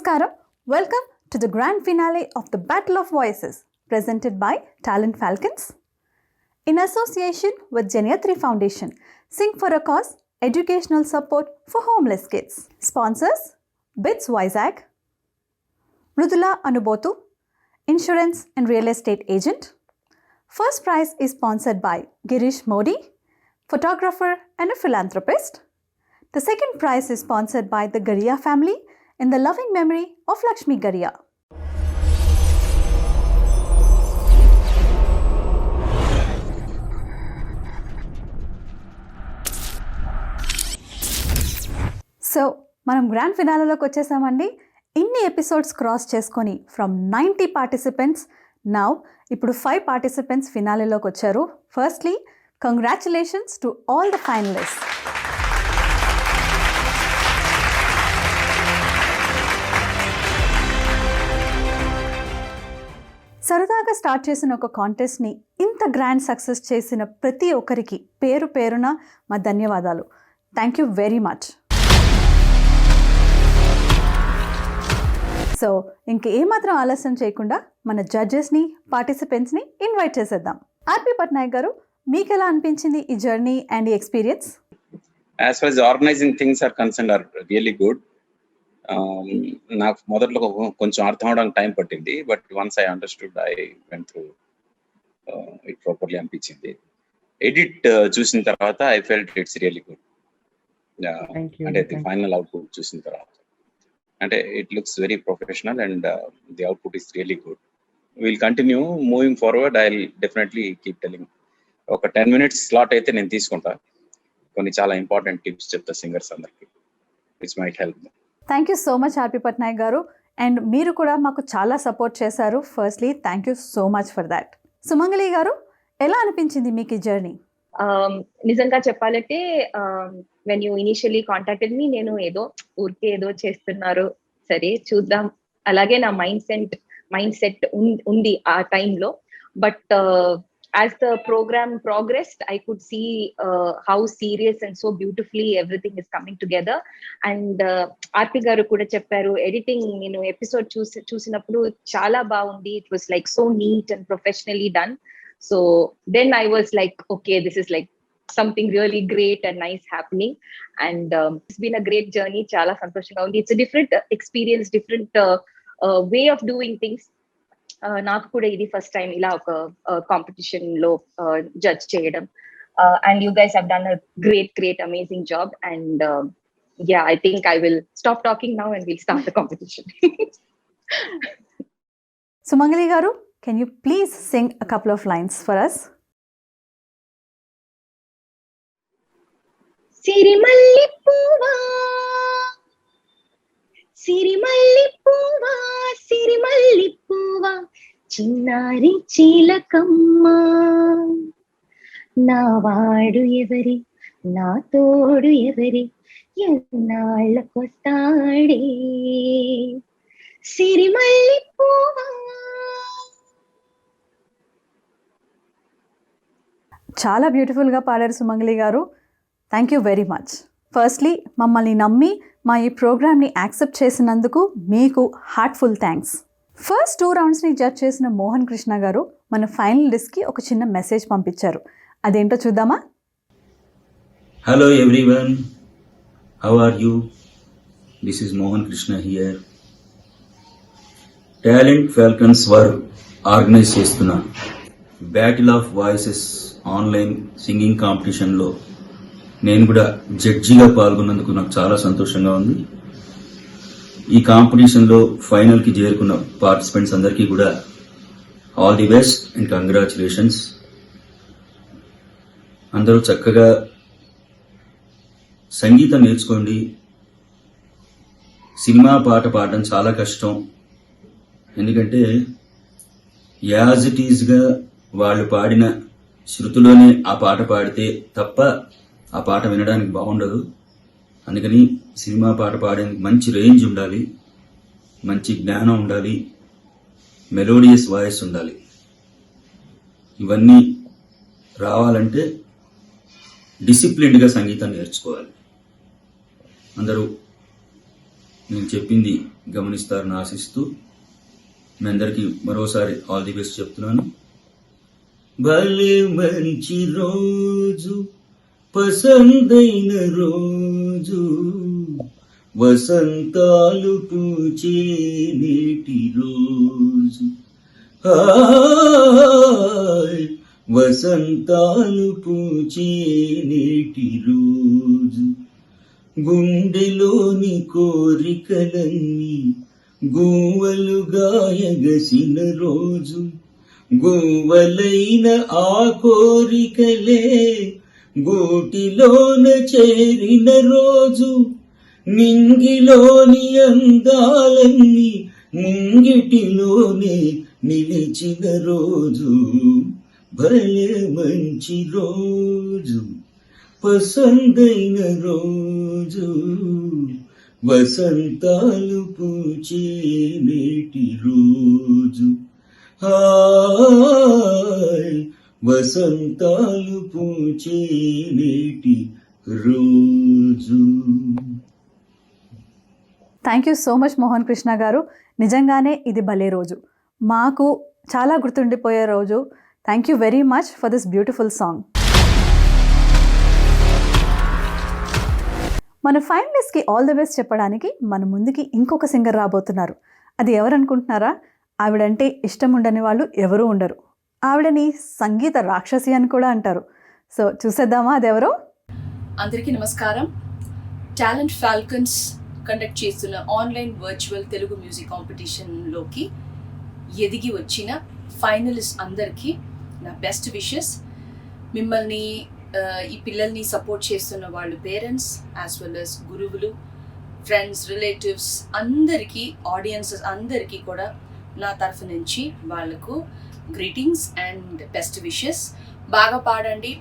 Namaskaram. Welcome to the grand finale of the Battle of Voices, presented by Talent Falcons. In association with Janiyatri Foundation, Sing for a Cause, educational support for homeless kids. Sponsors, BITS Vizag, Mrudula Anubotu, insurance and real estate agent. First prize is sponsored by Girish Modi, photographer and a philanthropist. The second prize is sponsored by the Garia family in the loving memory of Lakshmi Garia. So మనం grand ఫినాలేలోకి వచ్చేసామండి. ఇన్ని episodes cross చేసుకొని from 90 participants now ఇప్పుడు 5 participants ఫినాలేలోకి వచ్చారు. Firstly congratulations to all the finalists. సరదాగా start చేసిన ఒక కాంటెస్ట్ని ఇంత గ్రాండ్ సక్సెస్ చేసిన ప్రతి ఒక్కరికి పేరు పేరున మా ధన్యవాదాలు. Thank you very much. So ఇంకేమాత్రం ఆలస్యం చేయకుండా మన జడ్జెస్ని పార్టిసిపెంట్స్ని ఇన్వైట్ చేసేద్దాం. ఆర్పి పట్నాయక్ గారు, మీకు ఎలా అనిపించింది ఈ జర్నీ అండ్ ఈ experience? As far as organizing things are concerned are really good. నాకు మొదట్లో కొంచెం అర్థం అవడానికి టైం పట్టింది, but once I understood I went through it properly అనిపించింది. ఎడిట్ చూసిన తర్వాత I felt it's really good. అంటే ది ఫైనల్ అవుట్పుట్ చూసిన తర్వాత అంటే it looks very professional and the output is really good. Will continue moving forward. I will definitely keep telling. ఒక 10 minutes slot అయితే నేను తీసుకుంటా. కొన్ని చాలా ఇంపార్టెంట్ టిప్స్ చెప్తా సింగర్స్ అందరికి, which might help. Thank you so much RP Patnaik గారు. And మీరు కూడా మాకు చాలా సపోర్ట్ చేశారు. Firstly thank you so much for that. Sumangali garu, ఎలా అనిపించింది మీకు ఈ జర్నీ? నిజంగా చెప్పాలంటే when you initially contacted me, నేను ఊరికే ఏదో చేస్తున్నారు, సరే చూద్దాం అలాగే నా మైండ్ సెట్ ఉంది ఆ టైంలో. But as the program progressed, I could see how serious and so beautifully everything is coming together. And Arpi garu kuda chepparu, editing nenu episode chusinappudu chala baagundi. It was like so neat and professionally done. So then I was like, okay, this is like something really great and nice happening. And it's been a great journey. Chala santoshanga undi. It's a different experience, different way of doing things. నాకు కూడా ఇది first time ఇలా ఒక competition లో judge చేయడం. And you guys have done a great amazing job. And yeah, I think I will stop talking now and will start the competition. Sumangali garu, can you please sing a couple of lines for us? సిరిమల్లి పూవా సిరిమల్లి పూవా సిరిమల్లి పూవా చిన్నారి చీలకమ్మ, నా వాడు ఎవరి నా తోడు ఎవరి ఎన్నాళ్ళకొస్తాడే సిరిమల్లి పూవా. చాలా బ్యూటిఫుల్గా పాడారు సుమంగళి గారు. Thank you very much. Firstly మమ్మల్ని నమ్మి మా ఈ ప్రోగ్రామ్ని యాక్సెప్ట్ చేసినందుకు మీకు హార్ట్ఫుల్ థ్యాంక్స్. ఫస్ట్ 2 రౌండ్స్ని జడ్జ్ చేసిన మోహన్ కృష్ణ గారు మన ఫైనలిస్ట్కి ఒక చిన్న మెసేజ్ పంపించారు. అదేంటో చూద్దామా? Hello everyone, how are you? This is Mohan Krishna here. Talent falcons వారు ఆర్గనైజ్ చేస్తున్న battle of voices online singing కాంపిటీషన్లో నేను కూడా జడ్జిగా పాల్గొన్నందుకు నాకు చాలా సంతోషంగా ఉంది. ఈ కాంపిటీషన్లో ఫైనల్కి చేరుకున్న పార్టిసిపెంట్స్ అందరికీ కూడా all the best and congratulations. అందరూ చక్కగా సంగీతం నేర్చుకోండి. సినిమా పాట పాడడం చాలా కష్టం, ఎందుకంటే యాజ్ ఇట్ ఈజ్గా వాళ్ళు పాడిన శృతిలోనే ఆ పాట పాడితే తప్ప ఆ పాట వినడానికి బాగుండదు. అందుకని సినిమా పాట పాడేందుకు మంచి రేంజ్ ఉండాలి, మంచి జ్ఞానం ఉండాలి, మెలోడియస్ వాయిస్ ఉండాలి. ఇవన్నీ రావాలంటే డిసిప్లిన్డ్గా సంగీతం నేర్చుకోవాలి. అందరూ నేను చెప్పింది గమనిస్తారని ఆశిస్తూ మీ అందరికీ మరోసారి ఆల్ ది బెస్ట్ చెప్తున్నాను. భలే మంచి రోజు, పసందైన రోజు, వసంతాలు పూచే నేటి రోజు, హాయ్ వసంతాలు పూచే నేటి రోజు, గుండెలోని కోరికలన్నీ గువ్వలుగా ఎగసిన రోజు, గువ్వలైన ఆ కోరికలే గూటిలోన చేరిన రోజు, నింగిలోని అందాలన్నీ ముంగిటిలోనే నిలిచిన రోజు, భలే మంచి రోజు, పసందైన రోజు, వసంతాలు పూచే నేటి రోజు, హాయ్ వసంతాలు పూచే నేటి రోజు. Thank you so much Mohan Krishna గారు. నిజంగానే ఇది భలే రోజు, మాకు చాలా గుర్తుండిపోయే రోజు. Thank you very much for this beautiful song. మన ఫైనలిస్ట్కి ఆల్ ది బెస్ట్ చెప్పడానికి మన ముందుకి ఇంకొక సింగర్ రాబోతున్నారు. అది ఎవరనుకుంటున్నారా? ఆవిడంటే ఇష్టం ఉండని వాళ్ళు ఎవరూ ఉండరు. ఆవిడని సంగీత రాక్షసి అని కూడా అంటారు. సో చూసేద్దామా అదెవరో? అందరికీ నమస్కారం. టాలెంట్ ఫాల్కన్స్ కండక్ట్ చేస్తున్న ఆన్లైన్ వర్చువల్ తెలుగు మ్యూజిక్ కాంపిటీషన్లోకి ఎదిగి వచ్చిన ఫైనలిస్ట్ అందరికీ నా బెస్ట్ విషెస్. మిమ్మల్ని ఈ పిల్లల్ని సపోర్ట్ చేస్తున్న వాళ్ళు పేరెంట్స్ యాజ్ వెల్ as గురువులు, ఫ్రెండ్స్, రిలేటివ్స్ అందరికీ, ఆడియన్సెస్ అందరికీ కూడా నా తరఫు నుంచి వాళ్ళకు గ్రీటింగ్స్ అండ్ బెస్ట్ విషెస్. బాగా పాడండి.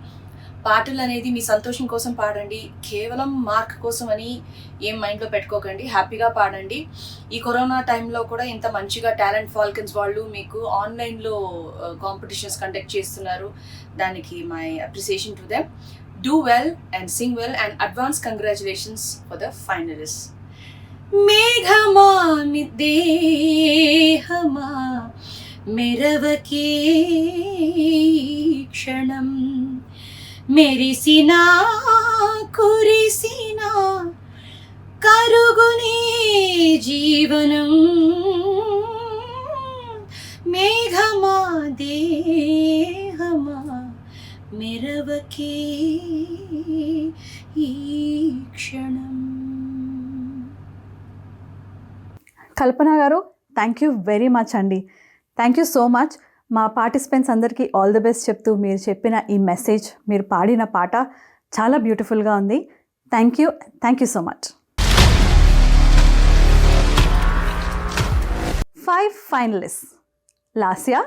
పాటలు అనేది మీ సంతోషం కోసం పాడండి, కేవలం మార్క్ కోసం అని ఏం మైండ్లో పెట్టుకోకండి. హ్యాపీగా పాడండి. ఈ కరోనా టైంలో కూడా ఇంత మంచిగా టాలెంట్ ఫాల్కన్స్ వాళ్ళు మీకు ఆన్లైన్లో కాంపిటీషన్స్ కండక్ట్ చేస్తున్నారు. దానికి my appreciation to them. Do well and sing well and advance congratulations for the finalist. మేఘమా దేహమా మెరవకే క్షణం, మెరిసినా కురిసినా కరుగునే జీవనం, మేఘమా దేహమా మెరవకే ఈ క్షణం. కల్పన గారు, థ్యాంక్ యూ వెరీ మచ్ అండి. Thank you so much. మా పార్టిసిపెంట్స్ అందరికీ ఆల్ ది బెస్ట్ చెప్తూ మీరు చెప్పిన ఈ మెసేజ్, మీరు పాడిన పాట చాలా బ్యూటిఫుల్గా ఉంది. Thank you so much. 5 finalists. Lasya,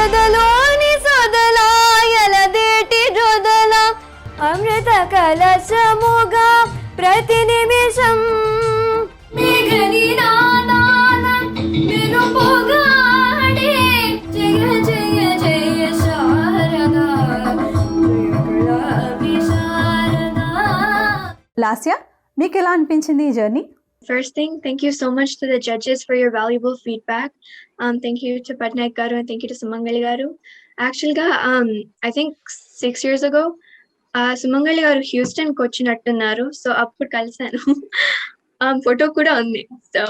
ఎదలోని సొదలా ఎలదేటి జొదల అమృత కలశముగా ప్రతి నిమిషం మేఘని నాదాన మెరుపుగాడే జయ జయ జయ శారదా విశారదా. లాస్యా, మీకు ఎలా అనిపించింది ఈ journey? First thing, thank you so much to the judges for your valuable feedback. Thank you to Patnaik Garu and thank you to Sumangali Garu. Actually, I think 6 years ago, Sumangali Garu Houston kochinatunnaru. So appudu kalsanu. Photo kuda undi. So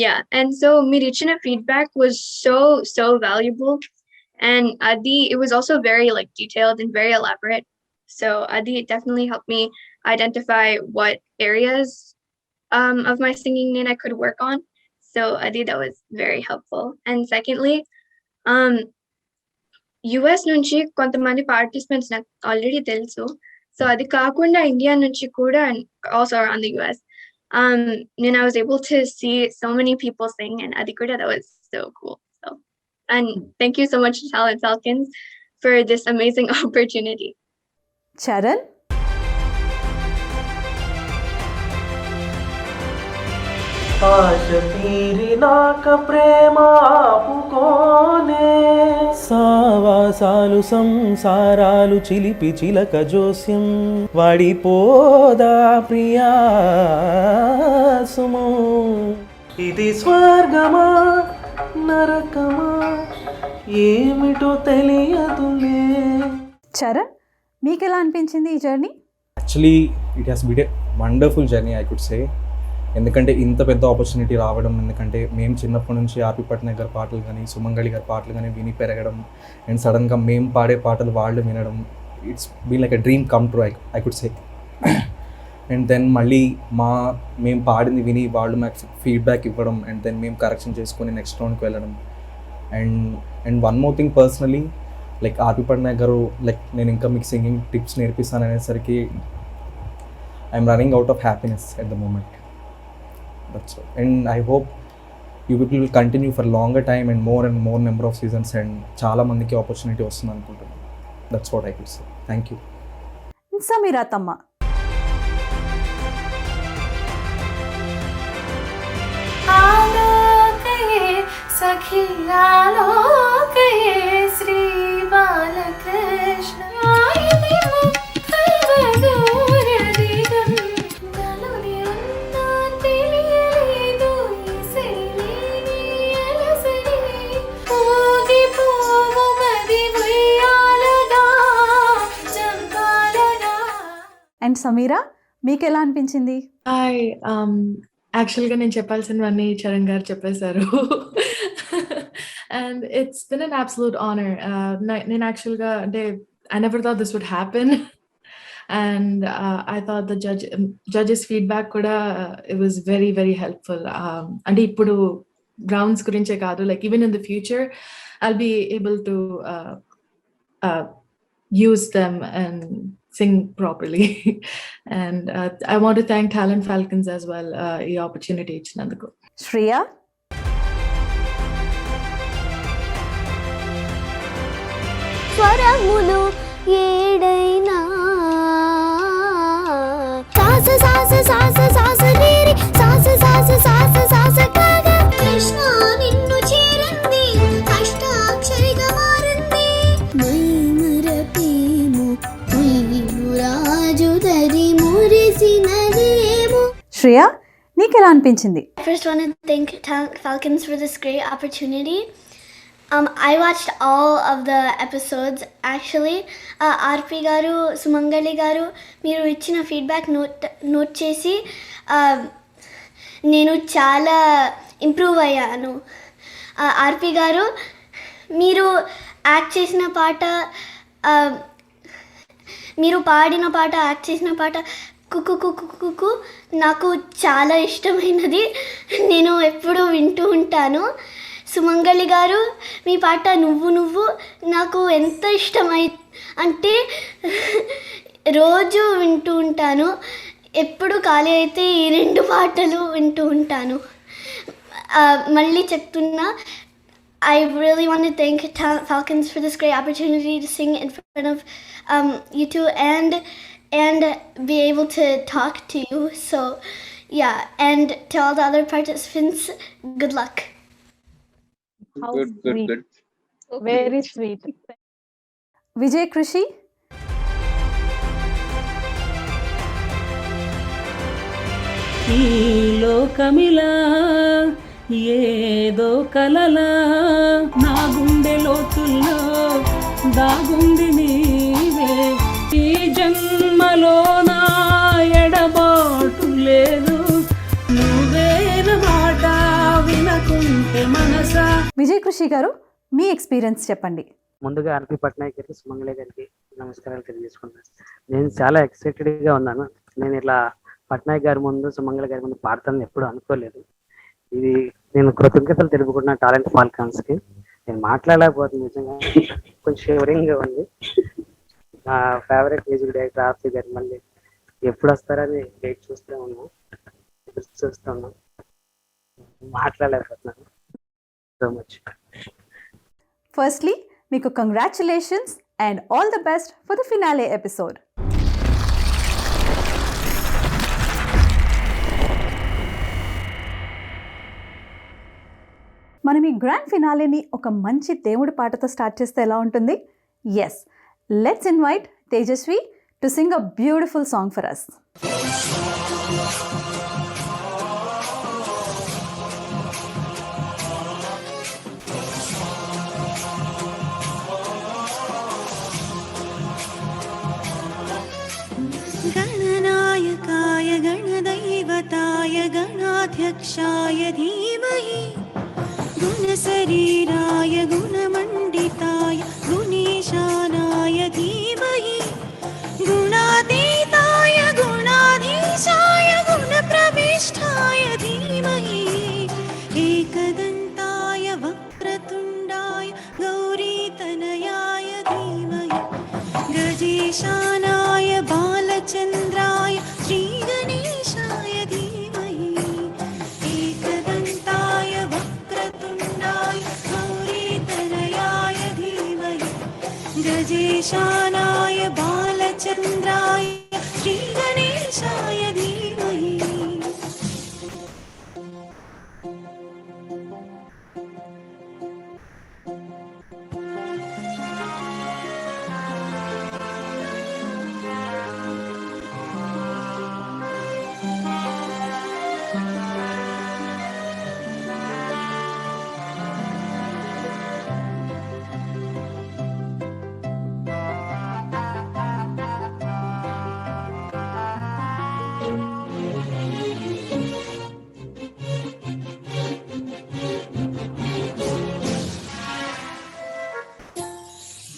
yeah, and so meer ichina feedback was so valuable, and it was also very like detailed and very elaborate. So Adi definitely helped me identify what areas of my singing I could work on. So I think that was very helpful. And secondly, US nunchi kontamandi participants నాకు already తెలుసు. So అది కాకుండా India నుంచి కూడా and also around the US. And I was able to see so many people sing, and అది కూడా that was so cool. So, and thank you so much to Talent Falcons for this amazing opportunity. ఆశ తీరినాక ప్రేమ ఆపుకోనే, సావాసాలు సంసారాలు చిలిపి చిలక జోస్యం వాడిపోదా Priya Sumo. ఇది స్వర్గమా నరకమా ఏమిటో తెలియదులే. చరణ్, మీకు ఎలా అనిపించింది ఈ journey? Actually it has been a wonderful journey I could say. ఎందుకంటే ఇంత పెద్ద ఆపర్చునిటీ రావడం, ఎందుకంటే మేము చిన్నప్పటి నుంచి ఆర్పి పట్నాయక్ గారి పాటలు కానీ సుమంగళి గారి పాటలు కానీ విని పెరగడం, అండ్ సడన్గా మేము పాడే పాటలు వాళ్ళు వినడం, it's been like a dream come true I could say. And then మళ్ళీ మేము పాడింది విని వాళ్ళు మాకు ఫీడ్బ్యాక్ ఇవ్వడం, అండ్ దెన్ మేము కరెక్షన్ చేసుకొని నెక్స్ట్ రౌండ్కి వెళ్ళడం. And one more thing personally, like RP Patnaik garu like నేను ఇంకా మీకు సింగింగ్ టిప్స్ నేర్పిస్తాను అనేసరికి I'm running out of happiness at the moment. That's all. And I hope you people will continue for longer time and more number of seasons, and చాలా మందికి opportunity వస్తుంది అనుకుంటున్నాను. That's what I could say. Thank you. Samira Tamma, సఖియాలోకయే Shri Balakrishna and Samira, మీకు ఎలా అనిపించింది? యాక్చువల్గా నేను చెప్పాల్సినవన్నీ చరణ్ గారు చెప్పేశారు. And it's been an absolute honour. నేను యాక్చువల్గా అంటే I never thought this would happen. And I thought the judges feedback కూడా it was very very helpful. అంటే ఇప్పుడు గ్రౌండ్స్ గురించే కాదు, like even in the future I'll be able to use them and sing properly. And I want to thank Talent Falcons as well, ఈ opportunity ఇచ్చినందుకు. శ్రేయ, స్వరములు ఏడైనా సాస సాస సాస సాస రేరి సాస సాస సాస సాస కాగా కృష్ణ నిన్ను చేరంది అష్టాక్షరిగా మారింది మైమరపేము రాజు దరి మురిసినదేమో. శ్రేయ, నీకు ఎలా అనిపించింది? I first want to thank Talent Falcons for this great opportunity. I watched all of the episodes actually. ఆర్పి గారు, సుమంగళి గారు, మీరు ఇచ్చిన ఫీడ్బ్యాక్ నోట్ చేసి నేను చాలా ఇంప్రూవ్ అయ్యాను. ఆర్పి గారు, మీరు యాక్ట్ చేసిన పాట, మీరు పాడిన పాట, యాక్ట్ చేసిన పాట కుక్కు కుక్కు కుక్కు నాకు చాలా ఇష్టమైనది. నేను ఎప్పుడూ వింటూ ఉంటాను. సుమంగళి గారు, మీ పాట నువ్వు నువ్వు నాకు ఎంత ఇష్టమై అంటే రోజు వింటూ ఉంటాను. ఎప్పుడు ఖాళీ అయితే ఈ 2 పాటలు వింటూ ఉంటాను. మళ్ళీ చెప్తున్నా, I really want to thank Talent Falcons for this great opportunity to sing in front of you two and be able to talk to you. So yeah, and to all the other participants, good luck. How Good. Very sweet. Vijay Krishi, ఈ లోకమిలా ఏదో కలలా నా గుండె లోతుల్లో దాగుంది నీవే, ఈ జన్మలో నా ఎడబాటు లేదు, నువ్వేన మాట వినకుంటే మనసా. విజయ్ కృషి గారు, మీ ఎక్స్పీరియన్స్ చెప్పండి. ముందుగా ఆర్పి పట్నాయక్ గారికి, సుమంగళి గారికి నమస్కారాలు తెలియజేసుకుంటాను. నేను చాలా ఎక్సైటెడ్గా ఉన్నాను. నేను ఇలా పట్నాయక్ గారి ముందు, సుమంగళి గారి ముందు పాడతానని ఎప్పుడు అనుకోలేదు. ఇది నేను కృతజ్ఞతలు తెలుపుకుంటున్న టాలెంట్ ఫాల్కన్స్కి. నేను మాట్లాడలేకపోతుంది, నిజంగా కొంచెం షివరింగ్గా ఉంది. నా ఫేవరెట్ మ్యూజిక్ డైరెక్టర్ ఆర్పి గారు మళ్ళీ ఎప్పుడు వస్తారని వెయిట్ చూస్తూ ఉన్నాం. మాట్లాడలేకపోతున్నాను. So much. ఫస్ట్లీ, మీకు congratulations and all the best for the finale episode. మనం ఈ గ్రాండ్ ఫినాలేని ఒక మంచి దేవుడి పాటతో స్టార్ట్ చేస్తే ఎలా ఉంటుంది? Yes, let's invite Tejaswi to sing a beautiful song for us. गणनायकाय गणदैवताय गणाध्यक्षाय धीमहि गुणशरीराय गुणमण्डिताय गुणेशानाय धीमहि गुणातीताय गुणाधीशाय गुणप्रविष्टाय धीमहि एकदन्ताय वक्रतुण्डाय गौरीतनयाय धीमहि गजेशानाय बालचन्द्राय श्रीगणेशाय धीमहि एकदन्ताय वक्रतुण्डाय गौरीतनयाय धीमहि गजेशानाय बालचन्द्राय श्रीगणेशाय धीमहि.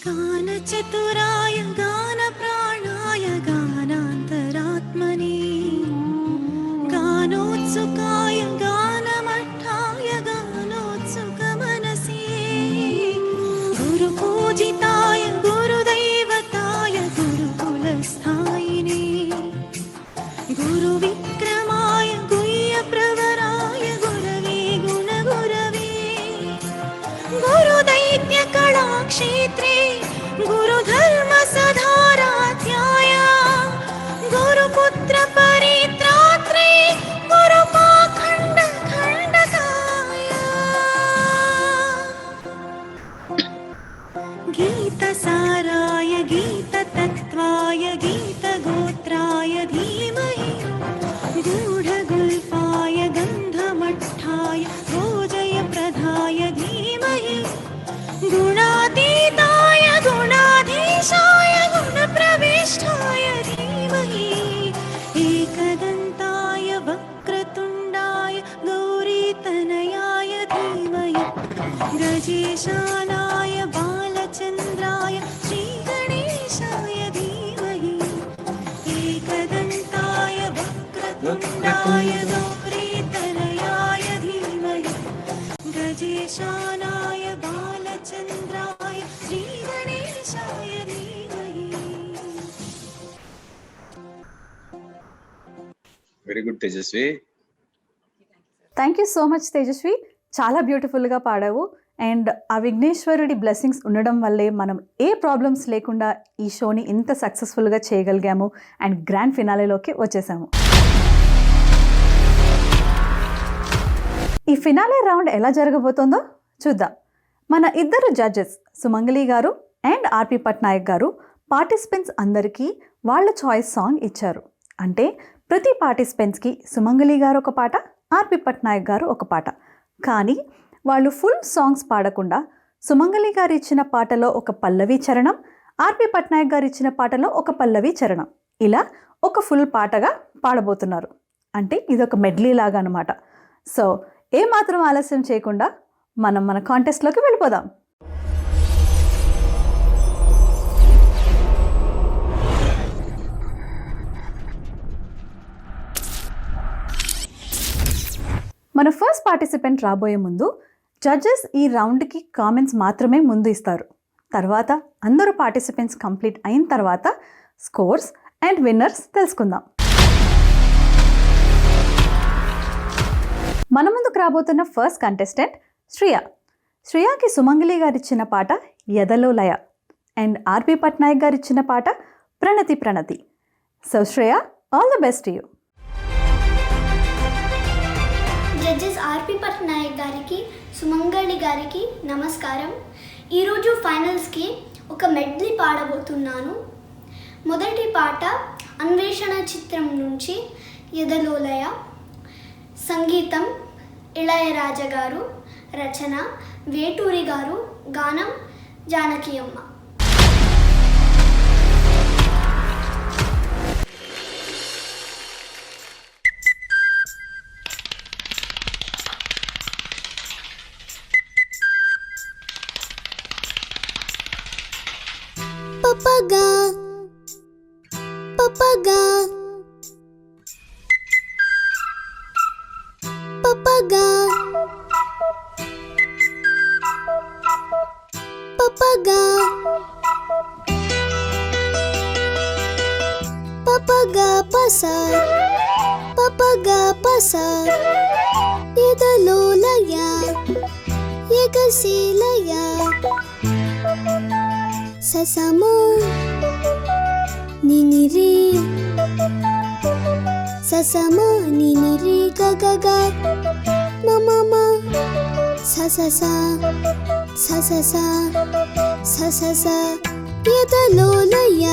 गानचतुराय गानप्राणाय गानान्तरात्मने गानोत्सुकाय गानमट्ठाय गानोत्सुकमनसे गुरुपूजिताय गुरुदैवताय गुरुकुलस्थायिने गुरुविक्रमाय गुह्यप्रवराय गुरवे गुणगुरवे गुरुदैत्यकलाक्षेत्रे गुरुधर्मसधाराध्याय गुरुपुत्र परित्रात्रे गुरुपाखण्डखण्डकाय गीतसाराय गीततत्त्वाय गीतगोत्राय धीमहि गूढगुल्फाय गन्धमट्ठाय भोजयप्रदाय धीमहि गुणातीताय गुणाधीशाय गुणप्रविष्टाय धीमहि एकदन्ताय वक्रतुण्डाय गौरीतनयाय धीमहि गजेशानाय बालचन्द्राय श्रीगणेशाय धीमहि एकदन्ताय वक्रतुण्डाय गौरीतनयाय धीमहि गजेशानाय बालचन्द्राय श्रीगणेशाय धीमहि. Very good Tejaswi. Thank you so much Tejaswi, చాలా బ్యూటిఫుల్గా పాడావు. అండ్ ఆ విఘ్నేశ్వరుడి బ్లెస్సింగ్స్ ఉండడం వల్లే మనం ఏ ప్రాబ్లమ్స్ లేకుండా ఈ షోని ఇంత సక్సెస్ఫుల్గా చేయగలిగాము అండ్ గ్రాండ్ ఫినాలేలోకి వచ్చేసాము. ఈ ఫినాలే రౌండ్ ఎలా జరగబోతుందో చూద్దాం. మన ఇద్దరు జడ్జెస్ సుమంగళి గారు అండ్ ఆర్పి పట్నాయక్ గారు పార్టిసిపెంట్స్ అందరికీ వాళ్ళ చాయిస్ సాంగ్ ఇచ్చారు. అంటే ప్రతి పార్టిసిపెంట్స్కి సుమంగళి గారు ఒక పాట, ఆర్పి పట్నాయక్ గారు ఒక పాట. కానీ వాళ్ళు ఫుల్ సాంగ్స్ పాడకుండా సుమంగళి గారు ఇచ్చిన పాటలో ఒక పల్లవి చరణం, ఆర్పి పట్నాయక్ గారు ఇచ్చిన పాటలో ఒక పల్లవి చరణం, ఇలా ఒక ఫుల్ పాటగా పాడబోతున్నారు. అంటే ఇది ఒక మెడ్లీ లాగా అనమాట. సో ఏమాత్రం ఆలస్యం చేయకుండా మనం మన కాంటెస్ట్లోకి వెళ్ళిపోదాం. మన ఫస్ట్ పార్టిసిపెంట్ రాబోయే ముందు జడ్జెస్ ఈ రౌండ్కి కామెంట్స్ మాత్రమే ముందు ఇస్తారు. తర్వాత అందరూ పార్టిసిపెంట్స్ కంప్లీట్ అయిన తర్వాత స్కోర్స్ అండ్ విన్నర్స్ తెలుసుకుందాం. మన ముందుకు రాబోతున్న ఫస్ట్ కంటెస్టెంట్ శ్రియ. శ్రియకి సుమంగళి గారు ఇచ్చిన పాట ఎదలో లయ అండ్ ఆర్పి పట్నాయక్ గారు ఇచ్చిన పాట Pranati Pranati. So Shriya, all the best you. Judges RP Patnaik గారికి సుమంగళి గారికి నమస్కారం. ఈరోజు ఫైనల్స్కి ఒక మెడ్లీ పాడబోతున్నాను. మొదటి పాట అన్వేషణ చిత్రం నుంచి ఎదలోలయ. సంగీతం ఇళయరాజా గారు, రచన వేటూరి గారు, గానం జానకి అమ్మ. పపగా పపగా పపగా పపగా పపగా పసా పపగా పసా ఎదలోలయ ఎగసిలయ ససమా నినిరి ససమా నినిరి గగగ మమమ ససస ససస ససస ఎదలోలయ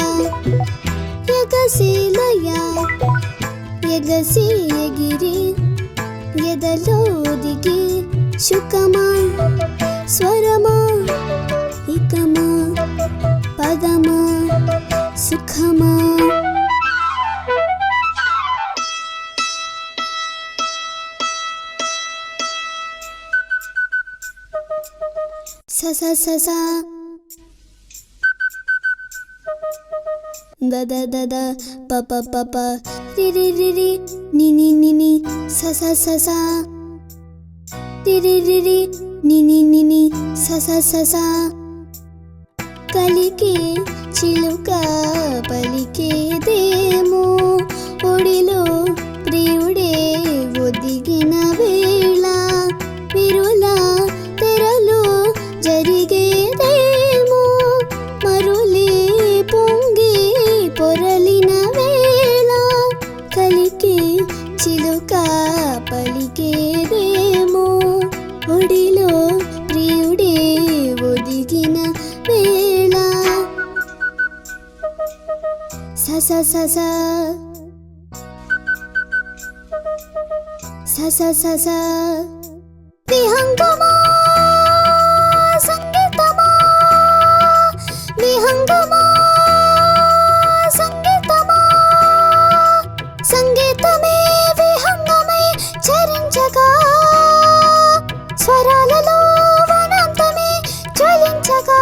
ఎగసిలయ ఎగసి ఎగిరి ఎదలో దిగి శుకమా స్వరమా ఇకమా పదమా సుఖమా సస సస దద దద పప పప రిరి రిరి నిని నిని సస సస రిరి రిరి నిని నిని సస సస కలికి చిలుక పలికేదేమో ఒడిలో ప్రియుడే ఒదిగిన వేళ విరుల తెరలో జరిగేదేమో మరులే పొంగి పొరలిన వేళ కలికి చిలుక పలికేదేమో ఒడిలో ప్రియుడే ఒదిగిన వేళ సస సస సస సస విహంగమా సంగీతమా విహంగమా సంగీతమా సంగీతమే విహంగమై చరించగా స్వరాలలో వనంతమే జ్వలించగా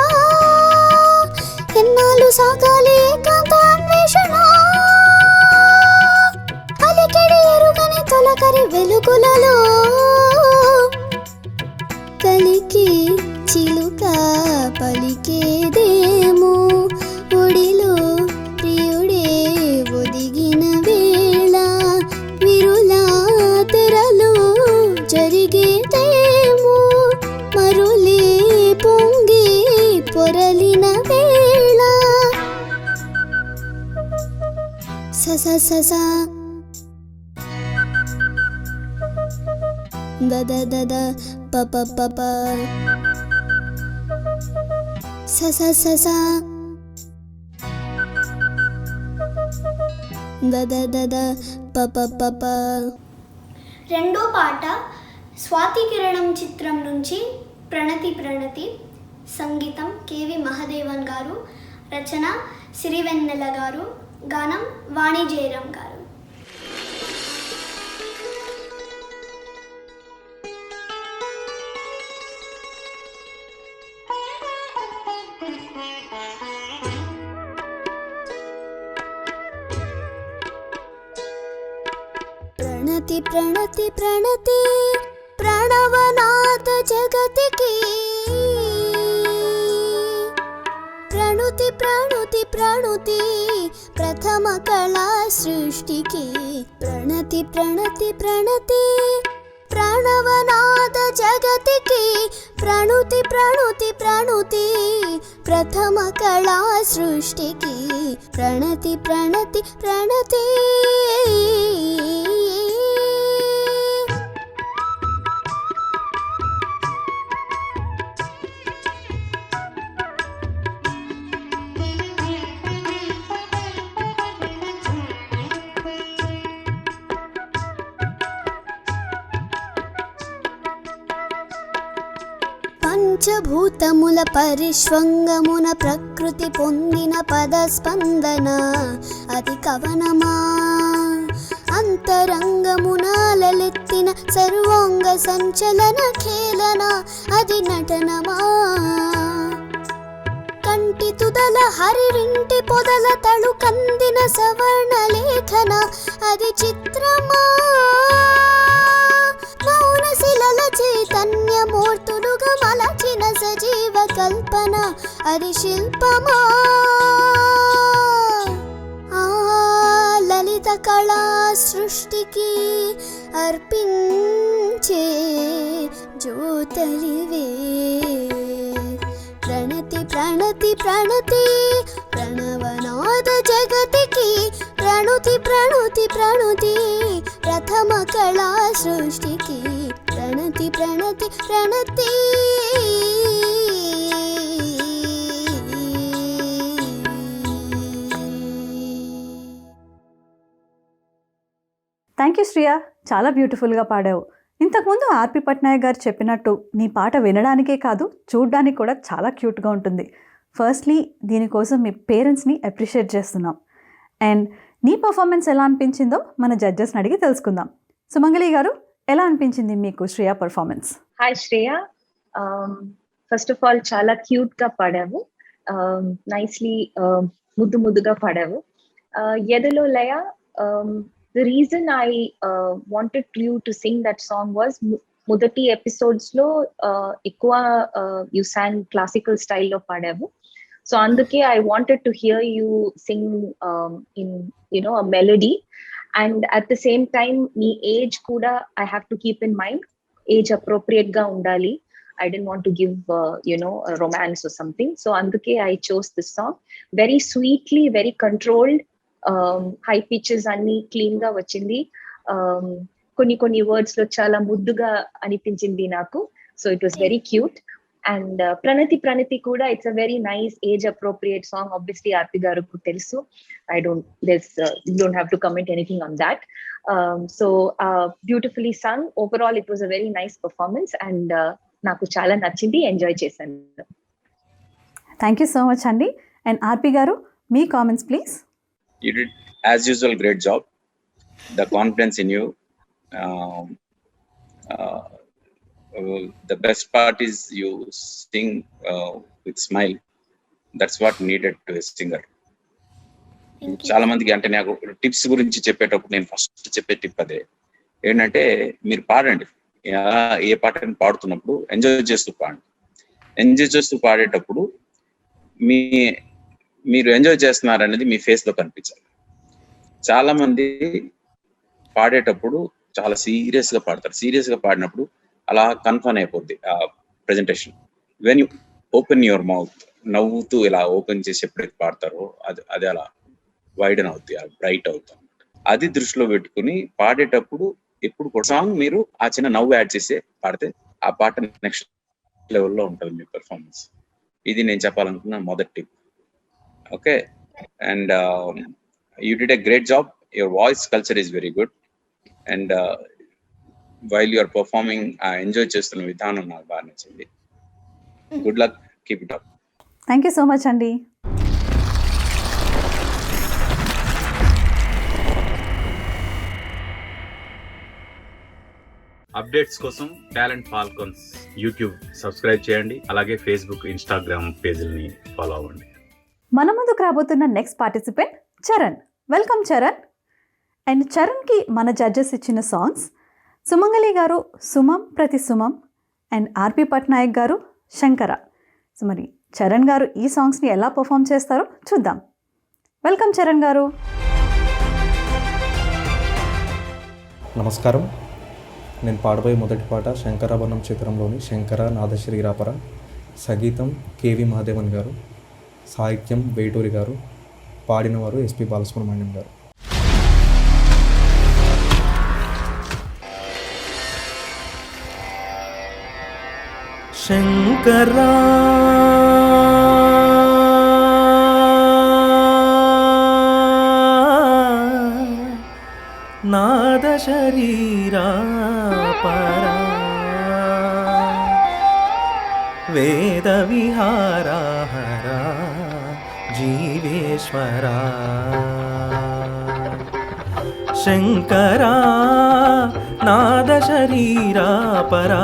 ఎన్నాళ్ళు సాగాలి ఏకాంత అన్వేషణ అలికిడి ఎరుగని తొలకరి వెలుగులలో కలికి చిలుక పలికేదేమో ఒడిలో ప్రియుడే ఒదిగిన వేళ విరుల తెరలో జరిగేదేమో మరులే పొంగి పొరలిన వేళ సస సస దద దద పప పప సస సస దద దద పప పప. రెండో పాట స్వాతి కిరణం చిత్రం నుంచి ప్రణతి ప్రణతి. సంగీతం కేవి మహదేవన్ గారు, రచన సిరివెన్నెల గారు, గానం వాణి జయరాం గారు. ప్రణతి ప్రణతి ప్రణతి ప్రణవనాథ జగతికి ప్రణుతి ప్రణుతి ప్రణుతి ప్రథమ కళా సృష్టికి ప్రణతి ప్రణతి ప్రణతి ప్రణవనాథ జగతికి ప్రణుతి ప్రణుతి ప్రణుతి ప్రథమ కళా సృష్టికి ప్రణతి ప్రణతి ప్రణతి పంచభూతముల పరిష్వంగమున ప్రకృతి పొందిన పదస్పందన అది కవనమా, అంతరంగమున లలెత్తిన సర్వాంగ సంచలన ఖేళన అది నటనమా, కంటి తుదల హరివింటి పొదల తడు కందిన సవర్ణ లేఖన అది చిత్రమా, మౌన శిలల చైతన్యమూర్తులుగా మలచిన సజీవ కల్పన అది శిల్పమా, ఆ లలిత కళా సృష్టికి అర్పించే జ్యోతలివే. ప్రణతి ప్రణతి ప్రణతి ప్రణవనాద జగతికి ప్రణుతి ప్రణుతి ప్రణుతి ప్రథమ కళా సృష్టికి ప్రణతి ప్రణతి ప్రణతి. థ్యాంక్ యూ శ్రియా, చాలా బ్యూటిఫుల్గా పాడావు. ఇంతకుముందు ఆర్పి పట్నాయక్ గారు చెప్పినట్టు నీ పాట వినడానికే కాదు చూడడానికి కూడా చాలా క్యూట్గా ఉంటుంది. ఫస్ట్లీ దీనికోసం మీ పేరెంట్స్ని అప్రిషియేట్ చేస్తున్నాం. అండ్ నీ పర్ఫార్మెన్స్ ఎలా అనిపించిందో మన జడ్జెస్ని అడిగి తెలుసుకుందాం. సుమంగళి గారు, ఎలా అనిపించింది మీకు Shriya performance? Hi Shreya, first of all చాలా క్యూట్ గా పాడావు, నైస్లీ ముద్దు ముద్దుగా పాడావు. ఎదలో లయ, the reason I wanted you to sing that song was మొదటి ఎపిసోడ్స్ లో ఎక్కువ you sang classical style లో పాడావు. సో అందుకే I wanted to hear you sing in a melody, and at the same time నీ age కూడా I have to keep in mind, age appropriate గా ఉండాలి. I didn't want to give a romance or something. So అందుకే I chose this song. Very sweetly, very controlled, high pitches అన్ని clean గా వచ్చింది. కొన్ని words లో చాలా ముద్దుగా అనిపించింది నాకు. So it was very cute. And Pranati కూడా it's a very nice age appropriate song. Obviously RP గారికి తెలుసు. You don't have to comment anything on that. So beautifully song. Overall it was a very nice performance and నాకు చాలా నచ్చింది, enjoy చేశాను. Thank you so much అండి. And RP garu, మీ comments please. You did, as usual, great job. The confidence in you. The best part is you sing with smile. That's what needed to a singer. చాలా మందికి అంటే నాకు tips గురించి చెప్పేటప్పుడు నేను first చెప్పే టిప్ అదే ఏంటంటే, మీరు పాడండి. ఏ పాటని పాడుతున్నప్పుడు ఎంజాయ్ చేస్తూ పాడండి. ఎంజాయ్ చేస్తూ పాడేటప్పుడు మీరు ఎంజాయ్ చేస్తున్నారు అనేది మీ ఫేస్ లో కనిపించాలి. చాలా మంది పాడేటప్పుడు చాలా సీరియస్ గా పాడతారు. సీరియస్ గా పాడినప్పుడు అలా కన్ఫర్మ్ అయిపోద్ది ఆ presentation. When you open your mouth, నవ్వుతూ ఇలా ఓపెన్ చేసి ఎప్పుడైతే పాడతారో అది అలా వైడన్ అవుతుంది, బ్రైట్ అవుతుంది. అది దృష్టిలో పెట్టుకుని పాడేటప్పుడు ఎప్పుడు కూడా సాంగ్ మీరు ఆ చిన్న నవ్వు యాడ్ చేసి పాడితే ఆ పాట నెక్స్ట్ లెవెల్లో ఉంటుంది మీ పెర్ఫార్మెన్స్. ఇది నేను చెప్పాలనుకున్న మొదటి tip. Okay, and you did a great job. Your voice culture is very good, and while you are performing, enjoy chestunna vidhanam naaku baga nachindi. Good luck, keep it up. Thank you so much andi. Updates కోసం talent falcons YouTube subscribe చేయండి. అలాగే Facebook, Instagram పేజీలని follow అవ్వండి. మన ముందుకు రాబోతున్న next participant Charan. Welcome Charan. And చరణ్కి మన judges ఇచ్చిన సాంగ్స్ సుమంగళి గారు సుమం ప్రతి సుమం అండ్ ఆర్పి పట్నాయక్ గారు శంకర. సో మరి చరణ్ గారు ఈ సాంగ్స్ని ఎలా పర్ఫామ్ చేస్తారో చూద్దాం. వెల్కమ్ చరణ్ గారు. నమస్కారం. నేను పాడబోయే మొదటి పాట శంకరాభరణం చిత్రంలోని శంకర నాదశ్రీరాపర. సంగీతం కేవి మహాదేవన్ గారు, సాహిత్యం వేటూరి గారు, పాడినవారు ఎస్పి బాలసుబ్రహ్మణ్యం గారు. శంకరా నాద శరీరా పరా వేద విహారా హరా జీవేశ్వరా శంకరా నాద శరీరా పరా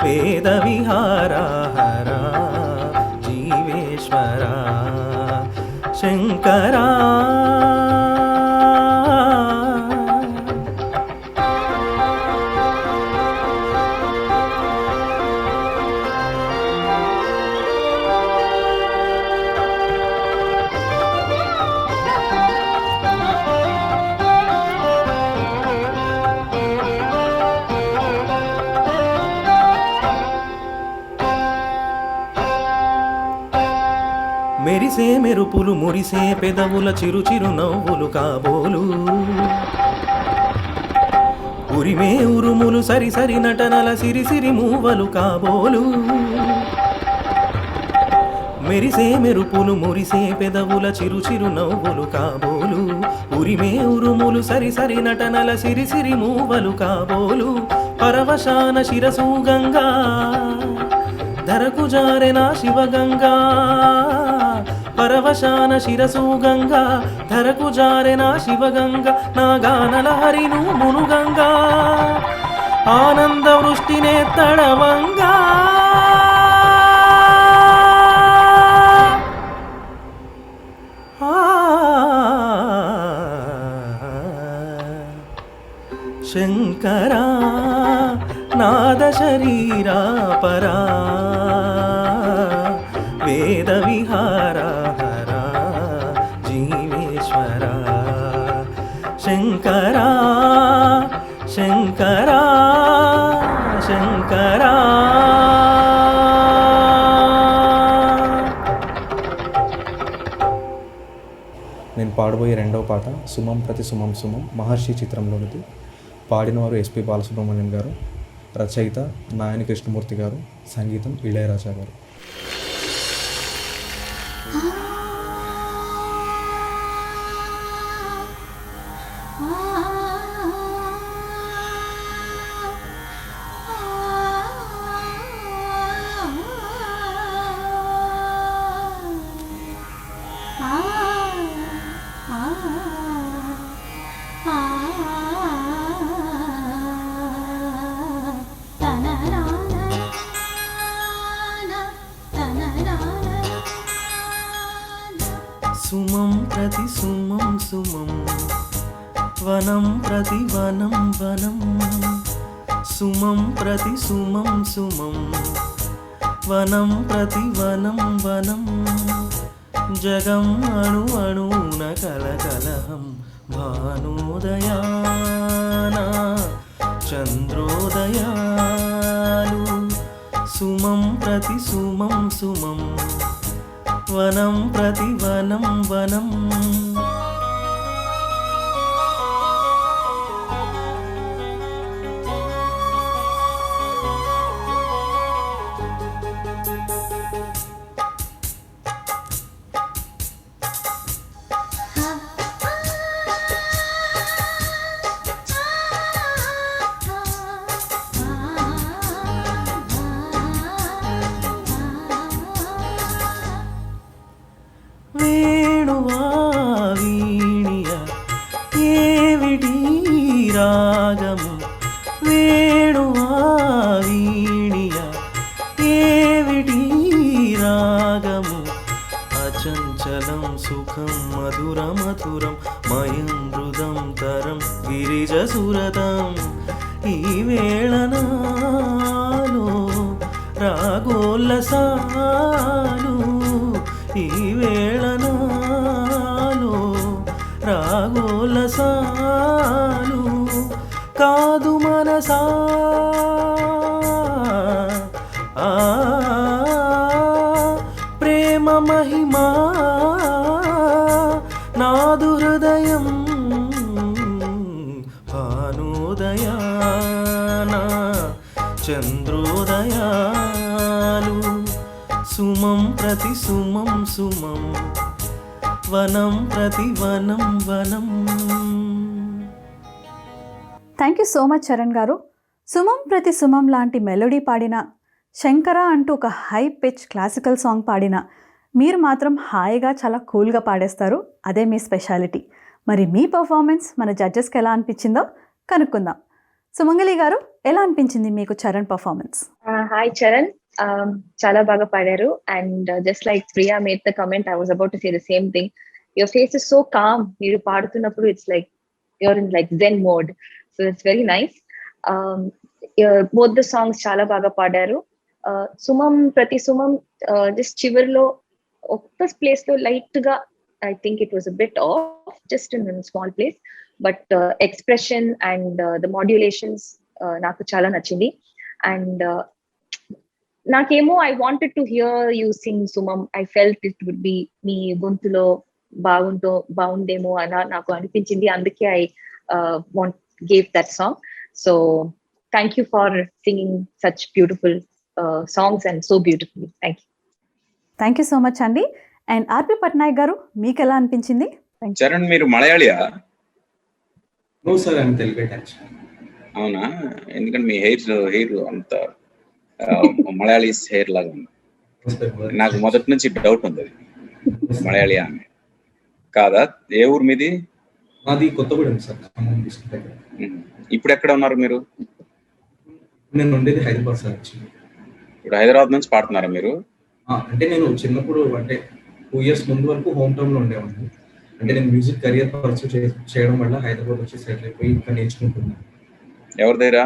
వేద విహారా హరా జీవేశ్వరా శంకరా మెరిసే మెరుపులు మురిసే పెదవుల చిరు చిరు నవ్వులు కాబోలు ఉరిమే ఉరుములు సరి సరి నటనల సిరి సిరి మూవలు కాబోలు మెరిసే మెరుపులు మురిసే పెదవుల చిరు చిరు నవ్వులు కాబోలు ఉరిమే ఉరుములు సరి సరి నటనల సిరి సిరి మూవలు కాబోలు పరవశాన శిరసు గంగా ధరకు జారెనా శివగంగా పరవశాన శిరసు గంగా ధరకు జారెనా శివగంగా నా గానల హరిను మునుగంగా ఆనంద వృష్టినే తడవంగా శంకరా నాద శరీరా పరా వేద విహారా హరా జీవేశ్వరా శంకరా శంకరా శంకరా నేను పాడబోయే రెండవ పాట సుమం ప్రతి సుమం సుమం మహర్షి చిత్రంలోనిది. పాడినవారు ఎస్పి బాలసుబ్రహ్మణ్యం గారు, రచయిత నాయని కృష్ణమూర్తి గారు, సంగీతం ఇళయరాజా గారు. సుమం ప్రతి సుమం సుమం వనం ప్రతి వనం వనం సుమం ప్రతి సుమం సుమం వనం ప్రతి వనం వనం జగం అణు అణువున కలకలహం భానోదయాన చంద్రోదయాలు సుమం ప్రతి సుమం సుమం వనం ప్రతి వనం వనం వేణువావీణియ ఏవిటి రాగము వేణువావీణియ ఏవిటి రాగము అచంచలం సుఖం మధుర మధురం మయం మృదం తరం గిరిజసురతం ఈ వేళనాలో రాగోల్లసాలు ఈ వేళనాలో రాగోల్లసాలు కాదు మనసా ప్రేమ మహిమా నాదు హృదయం భానోదయాన చంద్రోదయాలు సుమం ప్రతి సుమం సుమం వనం ప్రతి వనం వనం. Thank you so much Charan గారు. సుమం ప్రతి సుమం లాంటి మెలోడీ పాడిన శంకర అంటూ ఒక హై పిచ్ క్లాసికల్ సాంగ్ పాడిన మీరు మాత్రం హాయిగా చాలా కూల్గా పాడేస్తారు. అదే మీ స్పెషాలిటీ. మరి మీ పర్ఫార్మెన్స్ మన జడ్జెస్కి ఎలా అనిపించిందో కనుక్కుందాం. సుమంగళి గారు, ఎలా అనిపించింది మీకు చరణ్ పర్ఫార్మెన్స్? హాయ్ చరణ్, చాలా బాగా పాడారు. And just like Priya made the comment, I was about to say the same thing. Your face is so calm. మీరు పాడుతున్నప్పుడు it's like your in like zen mode. So it's very nice. Both the songs చాలా బాగా పాడారు. ప్రతి సుమం just చివరిలో ఒక్క place లో light గా I think it was a bit off, just in small place, but expression and the modulations నాకు చాలా నచ్చింది. అండ్ నాకేమో I wanted to hear you sing సుమం. I felt it would be మీ గొంతులో బాగుందేమో అని నాకు అనిపించింది. అందుకే I gave that song. So thank you for singing such beautiful songs and so beautiful. Thank you so much అండి. అండ్ ఆర్పి పట్నాయక్ గారు, మీకు ఎలా అనిపించింది? చరణ్, మీరు మలయాళియా? అవునా? ఎందుకంటే మీ హెయిర్ అంత మలయాళీ హెయిర్ లాగా ఉంది. నాకు మొదటి నుంచి డౌట్ ఉంది, అది మలయాళియా అని. కాదా? ఏ ఊరు మీది? మాది కొత్తగూడెం సార్. ఇప్పుడు ఎక్కడ ఉన్నారు మీరు? నేను ఉండేది హైదరాబాద్ సార్. ఇప్పుడు హైదరాబాద్ నుంచి పాడుతున్నారా మీరు? అంటే నేను చిన్నప్పుడు, అంటే 2 years ముందు వరకు హోమ్ టౌన్ లో ఉండేవాడిని. అంటే నేను మ్యూజిక్ కెరియర్ పర్సూ చేయడం వల్ల హైదరాబాద్ వచ్చి సెటిల్ అయిపోయి ఇంకా నేర్చుకుంటున్నాను. ఎవరి దగ్గర?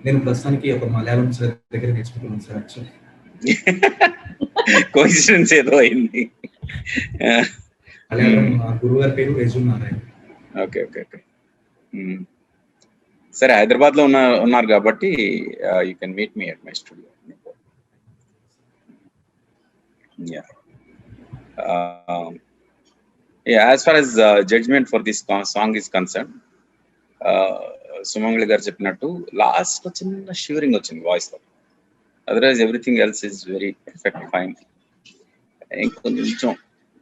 నేను ప్రస్తుతానికి ఒక మలయాళం సార్ దగ్గర నేర్చుకుంటున్నాను సార్. యాక్చువల్లీ కోఇన్సిడెన్స్ ఏదో అయింది. మలయాళం గురువు గారి పేరు Rejul Narayana. Okay okay okay. సరే, హైదరాబాద్ లో ఉన్నారు కాబట్టి you can meet me at my studio. As far as judgment for this song is concerned, Sumangali garu చెప్పినట్టు లాస్ట్ లో చిన్న షివరింగ్ వచ్చింది వాయిస్ లో. Otherwise everything else is very perfect, fine. ఇంకొంచెం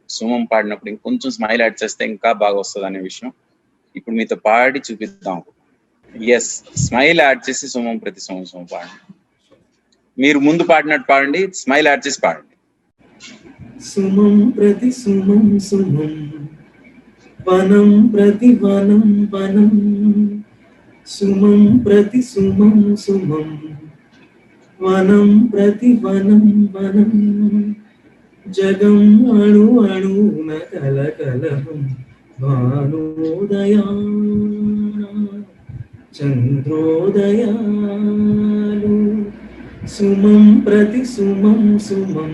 సుమం పాడినప్పుడు ఇంకొంచెం స్మైల్ యాడ్ చేస్తే ఇంకా బాగా వస్తుంది అనే విషయం ఇప్పుడు మీతో పాడి చూపిద్దాం. ఎస్, స్మైల్ యాడ్ చేసి సుమం ప్రతి సుమం పాడండి. మీరు ముందు పాడినట్టు పాడండి, స్మైల్ యాడ్ చేసి పాడండి. సుమం ప్రతి సుమం సుమం, వనం ప్రతి వనం వనం, సుమం ప్రతి సుమం సుమం, వనం ప్రతి వనం వనం, జగం అణు అణున కలకలహం, భానుదయా చంద్రోదయాలు, సుమం ప్రతి సుమం సుమం,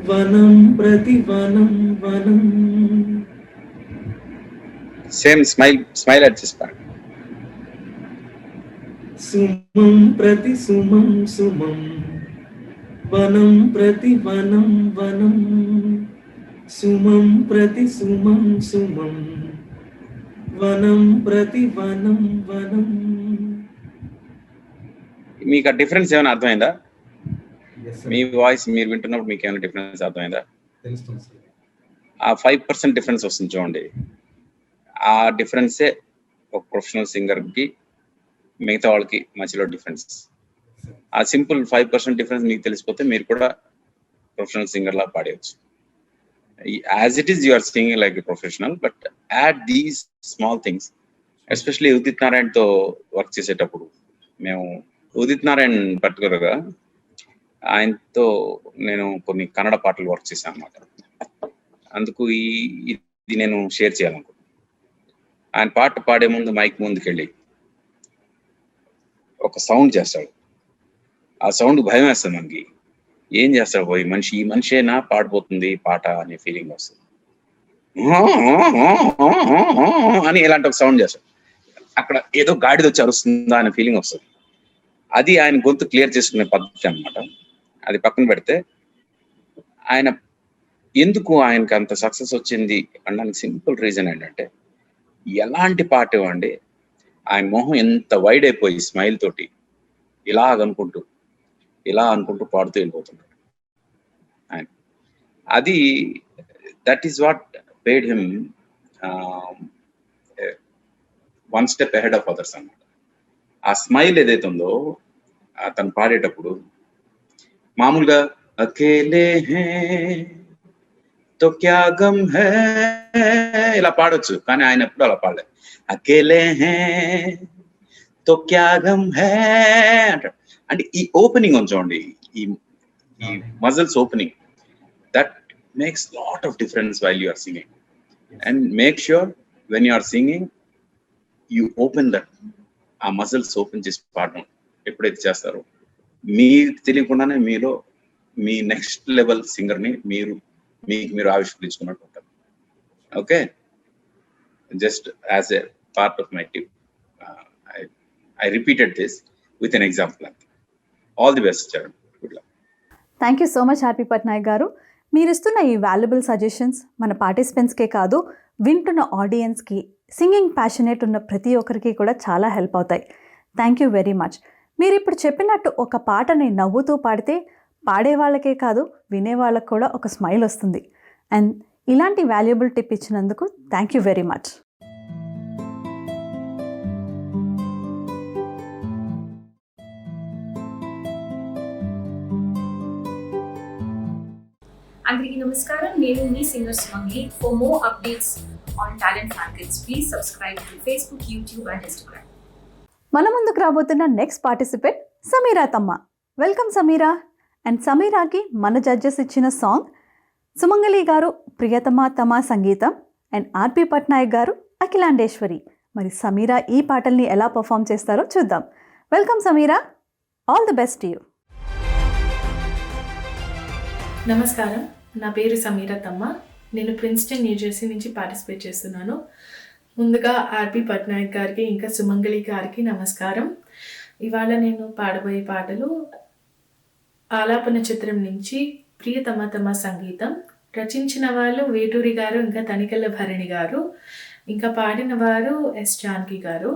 వనం ప్రతి వనం వనం. సేమ్ స్మైల్ యాడ్ చేసి పాడండి. సుమం ప్రతి సుమం సుమం, వనం ప్రతి వనం వనం, సుమం ప్రతి సుమం సుమం, వనం ప్రతి వనం వనం. మీకు ఆ డిఫరెన్స్ ఏమైనా అర్థమైందా? మీ వాయిస్ మీరు వింటున్నప్పుడు మీకు ఏమైనా డిఫరెన్స్ అర్థమైందా? ఆ 5% డిఫరెన్స్ వస్తుంది చూడండి. ఆ డిఫరెన్సే ఒక ప్రొఫెషనల్ సింగర్ కి మిగతా వాళ్ళకి మధ్యలో డిఫరెన్స్. ఆ సింపుల్ 5% డిఫరెన్స్ మీకు తెలిసిపోతే మీరు కూడా ప్రొఫెషనల్ సింగర్ లా పాడేయచ్చు. As it is you are singing like a professional, but add these small things. Especially Udit Narayan తో వర్క్ చేసేటప్పుడు, మేము ఉదిత్ నారాయణ్ పర్టికులర్ గా ఆయనతో నేను కొన్ని కన్నడ పాటలు వర్క్ చేశాను అన్నమాట. అందుకు ఇది నేను షేర్ చేయాలనుకుంటున్నాను. ఆయన పాట పాడే ముందు మైక్ ముందుకెళ్ళి ఒక సౌండ్ చేస్తాడు. ఆ సౌండ్ భయం వేస్తుంది మనకి. ఏం చేస్తాడు పోయి మనిషి, ఈ మనిషేనా పాడిపోతుంది పాట అనే ఫీలింగ్ వస్తుంది. అని ఇలాంటి ఒక సౌండ్ చేస్తాడు. అక్కడ ఏదో గాడిద వచ్చి అరుస్తుందా అనే ఫీలింగ్ వస్తుంది. అది ఆయన గొంతు క్లియర్ చేసుకునే పద్ధతి అన్నమాట. అది పక్కన పెడితే, ఆయన ఎందుకు ఆయనకి అంత సక్సెస్ వచ్చింది అనడానికి సింపుల్ రీజన్ ఏంటంటే, ఎలాంటి పాట ఇవ్వండి ఆయన మొహం ఎంత వైడ్ అయిపోయి స్మైల్ తోటి ఇలా అనుకుంటూ పాడుతూ వెళ్ళిపోతున్నాడు ఆయన. అది that is what paid him one step ahead of others అన్నమాట. ఆ స్మైల్ ఏదైతే ఉందో అతను పాడేటప్పుడు మామూలుగా అకేలే హే తో క్యా గమ్ హే ఇలా పాడొచ్చు, కానీ ఆయన ఎప్పుడు అలా పాడలేదు. అకేలే హే తో క్యా గమ్ హే అంటాడు. అంటే ఈ ఓపెనింగ్ ఉంచండి, ఈ muscles opening, that makes lot of difference while you are singing. And make sure when you are singing you open that, ఆ మజిల్స్ ఓపెన్ చేసి పాడడం ఎప్పుడైతే చేస్తారో మీకు తెలియకుండానే మీలో మీ నెక్స్ట్ లెవెల్ సింగర్ని మీరు ఆవిష్కరించుకున్నట్టు ఉంటుంది. Okay, just as a part of my tip I repeated this with an example. All the best, Charan. Good luck. Thank you so much RP Patnaik garu. మీరు ఇస్తున్న ఈ వాల్యుబుల్ సజెషన్స్ మన పార్టిసిపెంట్స్కే కాదు, వింటున్న ఆడియన్స్కి, సింగింగ్ ప్యాషనేట్ ఉన్న ప్రతి ఒక్కరికి కూడా చాలా హెల్ప్ అవుతాయి. Thank you very much. మీరు ఇప్పుడు చెప్పినట్టు ఒక పాటని నవ్వుతూ పాడితే పాడే వాళ్ళకే కాదు, వినే వాళ్ళకు కూడా ఒక స్మైల్ వస్తుంది. అండ్ ఇలాంటి వాల్యుబుల్ టిప్ ఇచ్చినందుకు థ్యాంక్ యూ వెరీ మచ్. అందరికీ నమస్కారం, నేను మీ singer Sumangali. For more updates on Talent Falcons please subscribe to Facebook, YouTube and Instagram. మన ముందుకు రాబోతున్న next participant Samira Tamma. Welcome Samira. And సమీరాకి మన జడ్జెస్ ఇచ్చిన సాంగ్ సుమంగళి గారు ప్రియతమ తమ సంగీతం అండ్ ఆర్పి పట్నాయక్ గారు అఖిలాండేశ్వరి. మరి సమీరా ఈ పాటల్ని ఎలా పర్ఫామ్ చేస్తారో చూద్దాం. Welcome Sameera, all the best you. నమస్కారం, నా పేరు సమీరా తమ్మ. నేను ప్రిన్స్టన్, న్యూజెర్సీ నుంచి పార్టిసిపేట్ చేస్తున్నాను. ముందుగా ఆర్పి పట్నాయక్ గారికి ఇంకా సుమంగళి గారికి నమస్కారం. ఇవాళ నేను పాడబోయే పాటలు ఆలాపన చిత్రం నుంచి ప్రియతమ తమ సంగీతం. రచించిన వాళ్ళు వేటూరి గారు, ఇంకా తనికెళ్ళ భరణి గారు, ఇంకా పాడిన వారు ఎస్ జానకి గారు.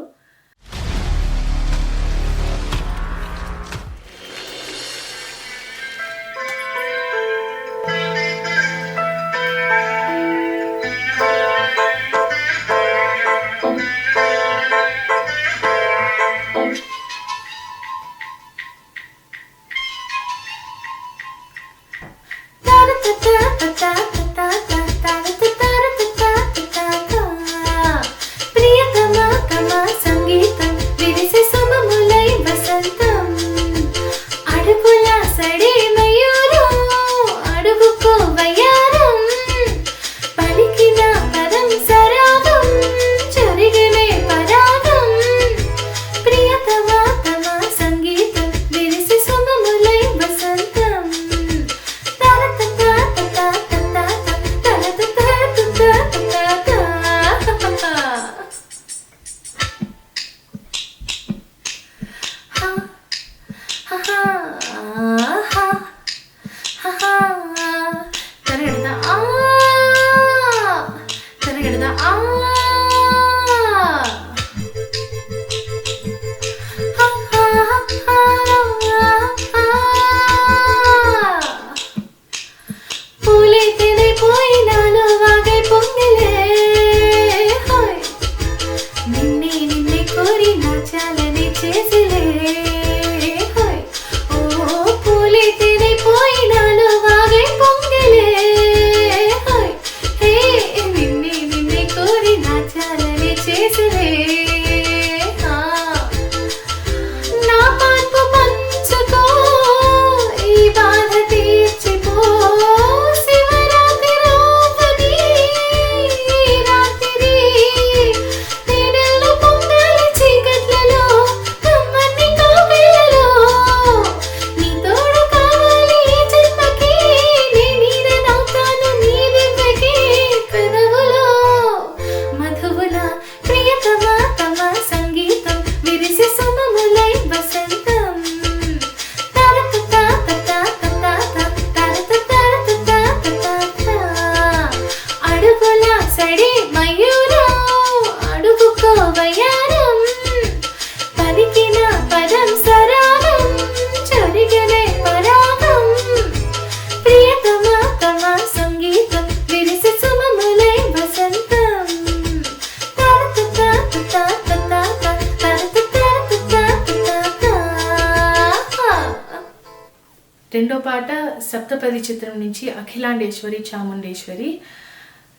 పాట సప్తపది చిత్రం నుంచి అఖిలాండేశ్వరి చాముండేశ్వరి.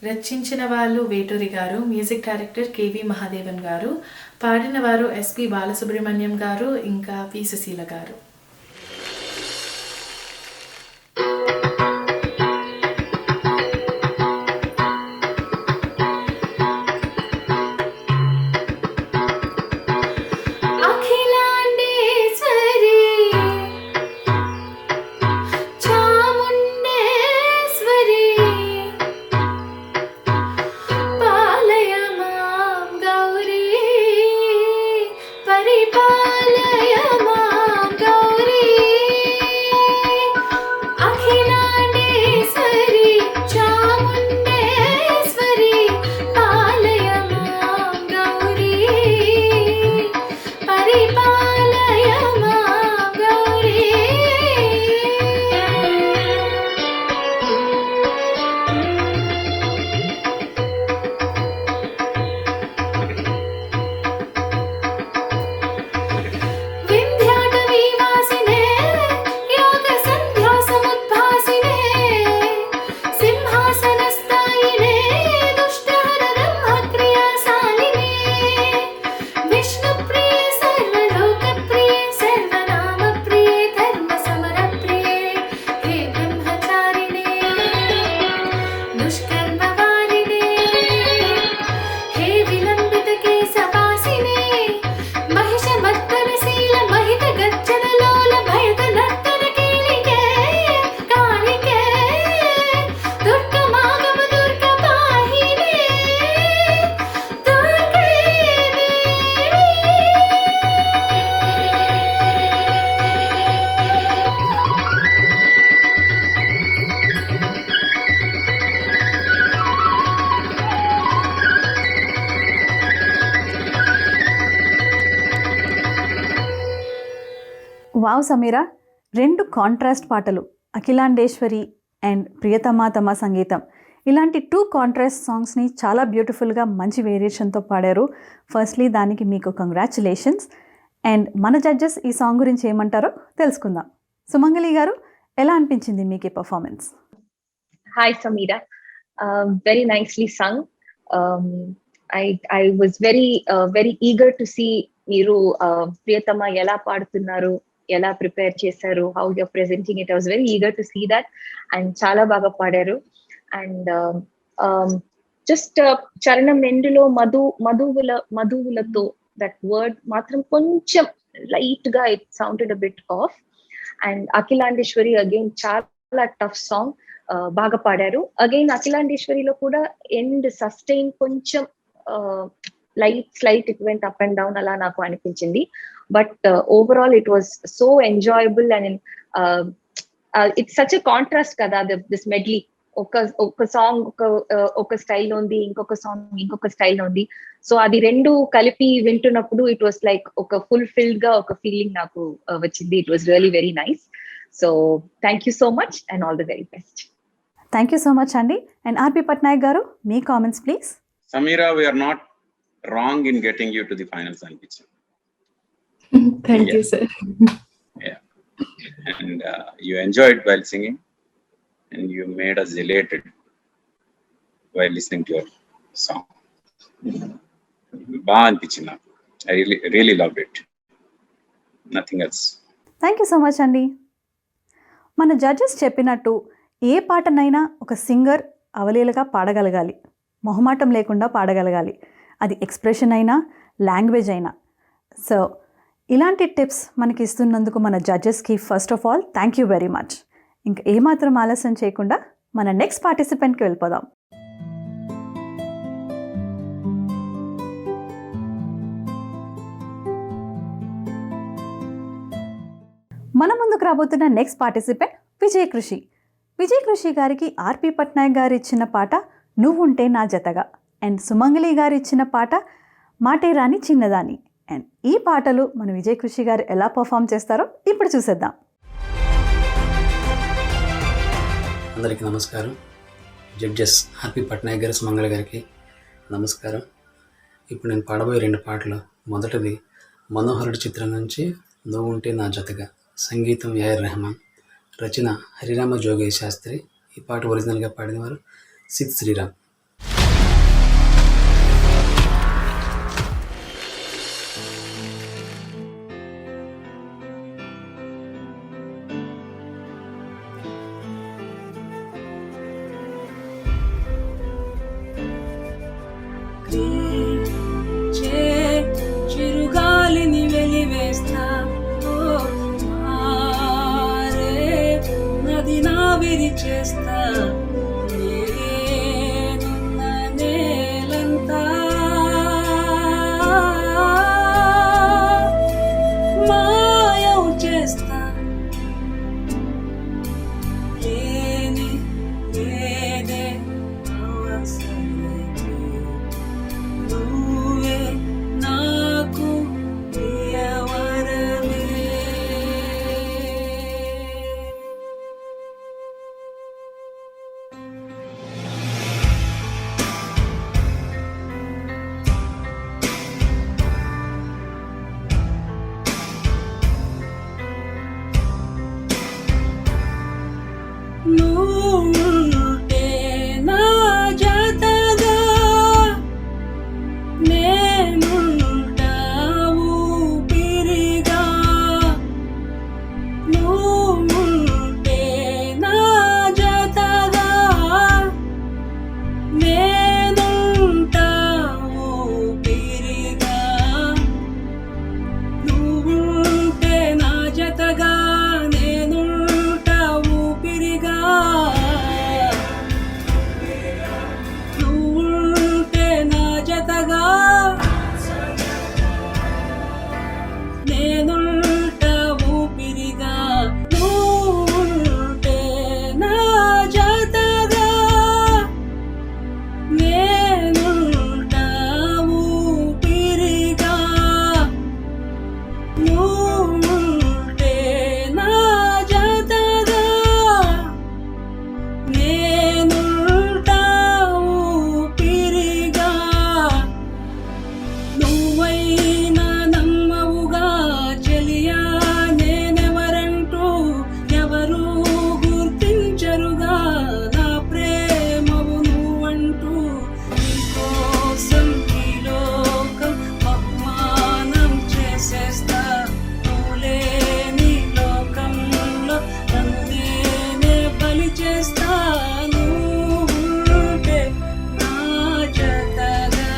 రచించిన వాళ్ళు వేటూరి గారు, మ్యూజిక్ డైరెక్టర్ కేవి మహాదేవన్ గారు, పాడిన వారు ఎస్పి బాలసుబ్రహ్మణ్యం గారు ఇంకా పి సుశీల గారు. వావ్ సమీరా, 2 కాంట్రాస్ట్ పాటలు, అఖిలాండేశ్వరి అండ్ ప్రియతమా తమ సంగీతం, ఇలాంటి 2 కాంట్రాస్ట్ సాంగ్స్ని చాలా బ్యూటిఫుల్గా మంచి వేరియేషన్తో పాడారు. ఫస్ట్లీ దానికి మీకు కంగ్రాచులేషన్స్. అండ్ మన జడ్జెస్ ఈ సాంగ్ గురించి ఏమంటారో తెలుసుకుందాం. సుమంగళి గారు, ఎలా అనిపించింది మీకు ఈ performance? Hi Sameera, very nicely Sung. I was very eager to see మీరు ప్రియతమ ఎలా పాడుతున్నారు, ఎలా ప్రిపేర్ చేశారు, how you're presenting it. I was very eager to see that. And చాలా బాగా పాడారు. అండ్ జస్ట్ చరణం ఎండులో మధువులతో దట్ వర్డ్ మాత్రం కొంచెం లైట్ గా it sounded a bit of. And Akhilandeshwari again చాలా టఫ్ సాంగ్, బాగా పాడారు. అగైన్ అఖిలాండేశ్వరిలో కూడా ఎండ్ సస్టైన్ కొంచెం slight it went up and down అలా నాకు అనిపించింది. But overall it was so enjoyable. And it's such a contrast కదా దిస్ మెడ్లీ. ఒక సాంగ్ ఒక స్టైల్ ఉంది, ఇంకొక సాంగ్ ఇంకొక స్టైల్ ఉంది. సో అది రెండు కలిపి వింటున్నప్పుడు ఇట్ వాస్ లైక్ ఒక ఫుల్ఫిల్డ్ గా ఒక ఫీలింగ్ నాకు వచ్చింది. It was really very nice. So thank you so much and all the very best. Thank you so much అండి. అండ్ ఆర్పి పట్నాయక్ గారు, మీ comments please. Samira, we are not wrong in getting you to the finals అనిపించింది. Thank you, sir. Yeah. And you enjoyed while singing and you made us elated while listening to your song. బాగా అనిపించింది నాకు. I really loved it. Nothing else. Thank you so much అండి. మన judges చెప్పినట్టు ఏ పాటనైనా ఒక singer అవలీలగా పాడగలగాలి, మొహమాటం లేకుండా పాడగలగాలి. అది ఎక్స్ప్రెషన్ అయినా లాంగ్వేజ్ అయినా. సో ఇలాంటి టిప్స్ మనకి ఇస్తున్నందుకు మన జడ్జెస్కి first of all thank you very much. ఇంకా ఏమాత్రం ఆలస్యం చేయకుండా మన నెక్స్ట్ పార్టిసిపెంట్కి వెళ్ళిపోదాం. మన ముందుకు రాబోతున్న నెక్స్ట్ పార్టిసిపెంట్ విజయ్ కృషి. విజయ్ కృషి గారికి ఆర్పి పట్నాయక్ గారు ఇచ్చిన పాట నువ్వుంటే నా జతగా, అండ్ సుమంగళి గారు ఇచ్చిన పాట మాటే రాని చిన్నదాని. అండ్ ఈ పాటలు మన విజయ్ కృషి గారు ఎలా పర్ఫామ్ చేస్తారో ఇప్పుడు చూసేద్దాం. అందరికీ నమస్కారం. జడ్జెస్ ఆర్పి పట్నాయక్ గారు, సుమంగళి గారికి నమస్కారం. ఇప్పుడు నేను పాడబోయే 2 పాటలు. మొదటిది మనోహరుడి చిత్రం నుంచి నువ్వుంటే నా జతగా, సంగీతం ఏఆర్ రెహమాన్, రచన హరిరామ జోగయ్య శాస్త్రి. ఈ పాట ఒరిజినల్గా పాడినవారు సిద్ శ్రీరామ్. చిరుగాలిని వెలివేస్తా మారే నది నావిరి చేస్తా నేనున్న నేలంతా మాయం చేస్తా లేని లేదే అవసరమే నువ్వే నాకు ప్రియవరమే. నువ్వుంటే నా జతగా నేనుంటావు పిరిగా. నువ్వుంటే నా జతగా నేనుంటావు పిరిగా. నువ్వుంటే నా జతగా నేనుంటావు పిరిగా. నువ్వుంటే నా జతగా నేనుంటావు పిరిగా. నువ్వుంటే నా జతగా నేనుంటావు పిరిగా. నువ్వుంటే నా జతగా నేనుంటావు పిరిగా. నువ్వైనా నమ్మవుగా చెలియా నేనెవరంటూ ఎవరు గుర్తించరుగా నా ప్రేమవు నువ్వంటూ. నీకోసం ఈ లోకం బహుమానం చేసేస్తా. నువ్వు లేని లోకంలో నన్ను నేనే బలి చేస్తా. నువ్వుంటే నా జతగా.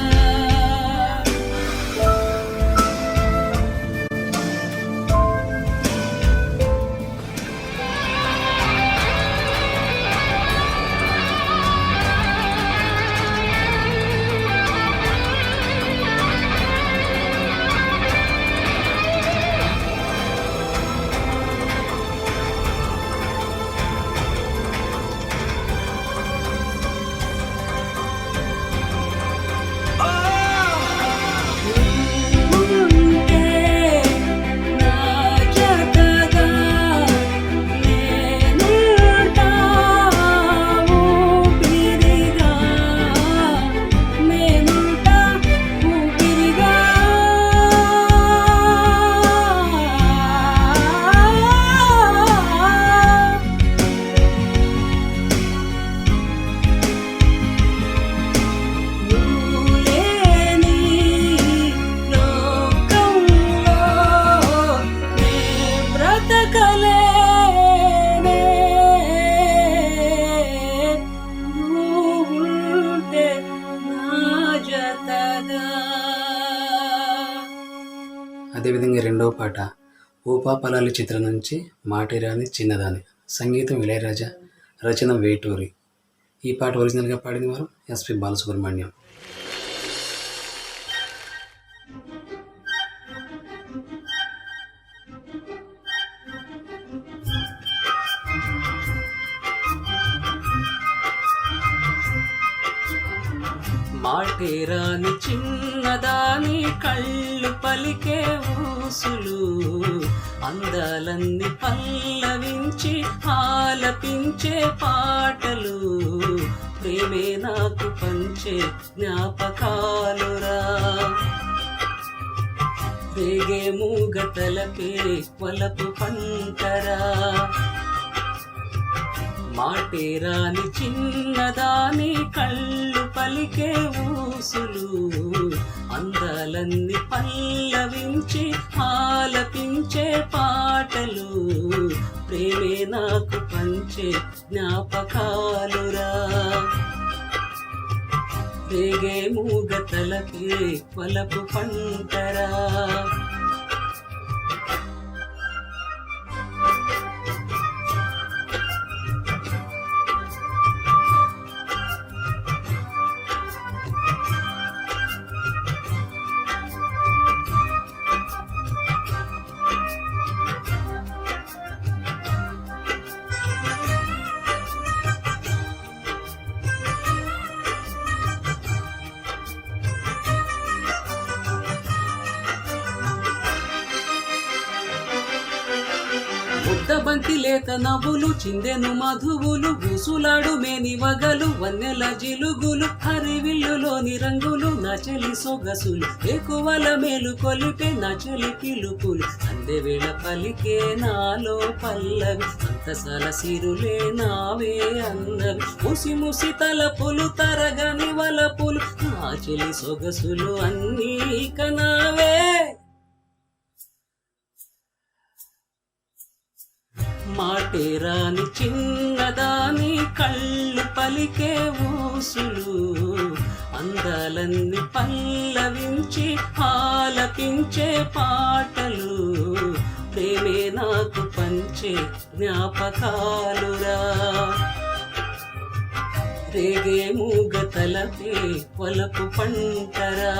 నువ్వుంటే నా జతగా నేనుంటావు పిరిగా. నేనుంటావు పిరిగా. నువ్వు లేని లోకంలో నే బ్రతకలేనే. నువ్వుంటే నా జతగా. అదేవిధంగా రెండవ పాట ఊపా పలాలి చిత్రం నుంచి మాటిరాని చిన్నదాని. సంగీతం ఇళయరాజా, రచన వేటూరి. ఈ పాట ఒరిజినల్గా పాడినవారు ఎస్పి బాలసుబ్రహ్మణ్యం. మాటేరాని చిన్నదాని కళ్ళు పలికే ఊసులు అందాలన్నీ పల్లవించి ఆలపించే పాటలు ప్రేమే నాకు పంచే జ్ఞాపకాలురా రేగే మూగ తలపే వలపు పంటరా మాటేరాని చిన్నదాని కళ్ళు పలికే ఊసులు అందాలన్నీ పల్లవించి ఆలపించే పాటలు ప్రేమే నాకు పంచే జ్ఞాపకాలురా రేగే మూగ తలకే వలపు పంటరా ముద్దబంతి లేత నవ్వులు చిందెను మధువులు గుసులాడు మేని వగలు వన్నెల జిలుగులు హరివిల్లులోని రంగులు నచలి సొగసులు ఎక్కువల మేలు కొలిపే నచలి పిలుపులు అందెవేళ పలికే నాలో పల్లవి సంతసల సిరులే నావే అన్నవి ముసి ముసి తలపులు తరగని వలపులు నాచలి సొగసులు అన్నీ కనావే మాటేరాని చిన్నదాని కళ్ళు పలికే ఊసులు అందాలన్నీ పల్లవించి ఆలపించే పాటలు ప్రేమే నాకు పంచే జ్ఞాపకాలురా రేగే మూగ తలపే వలపు పంటరా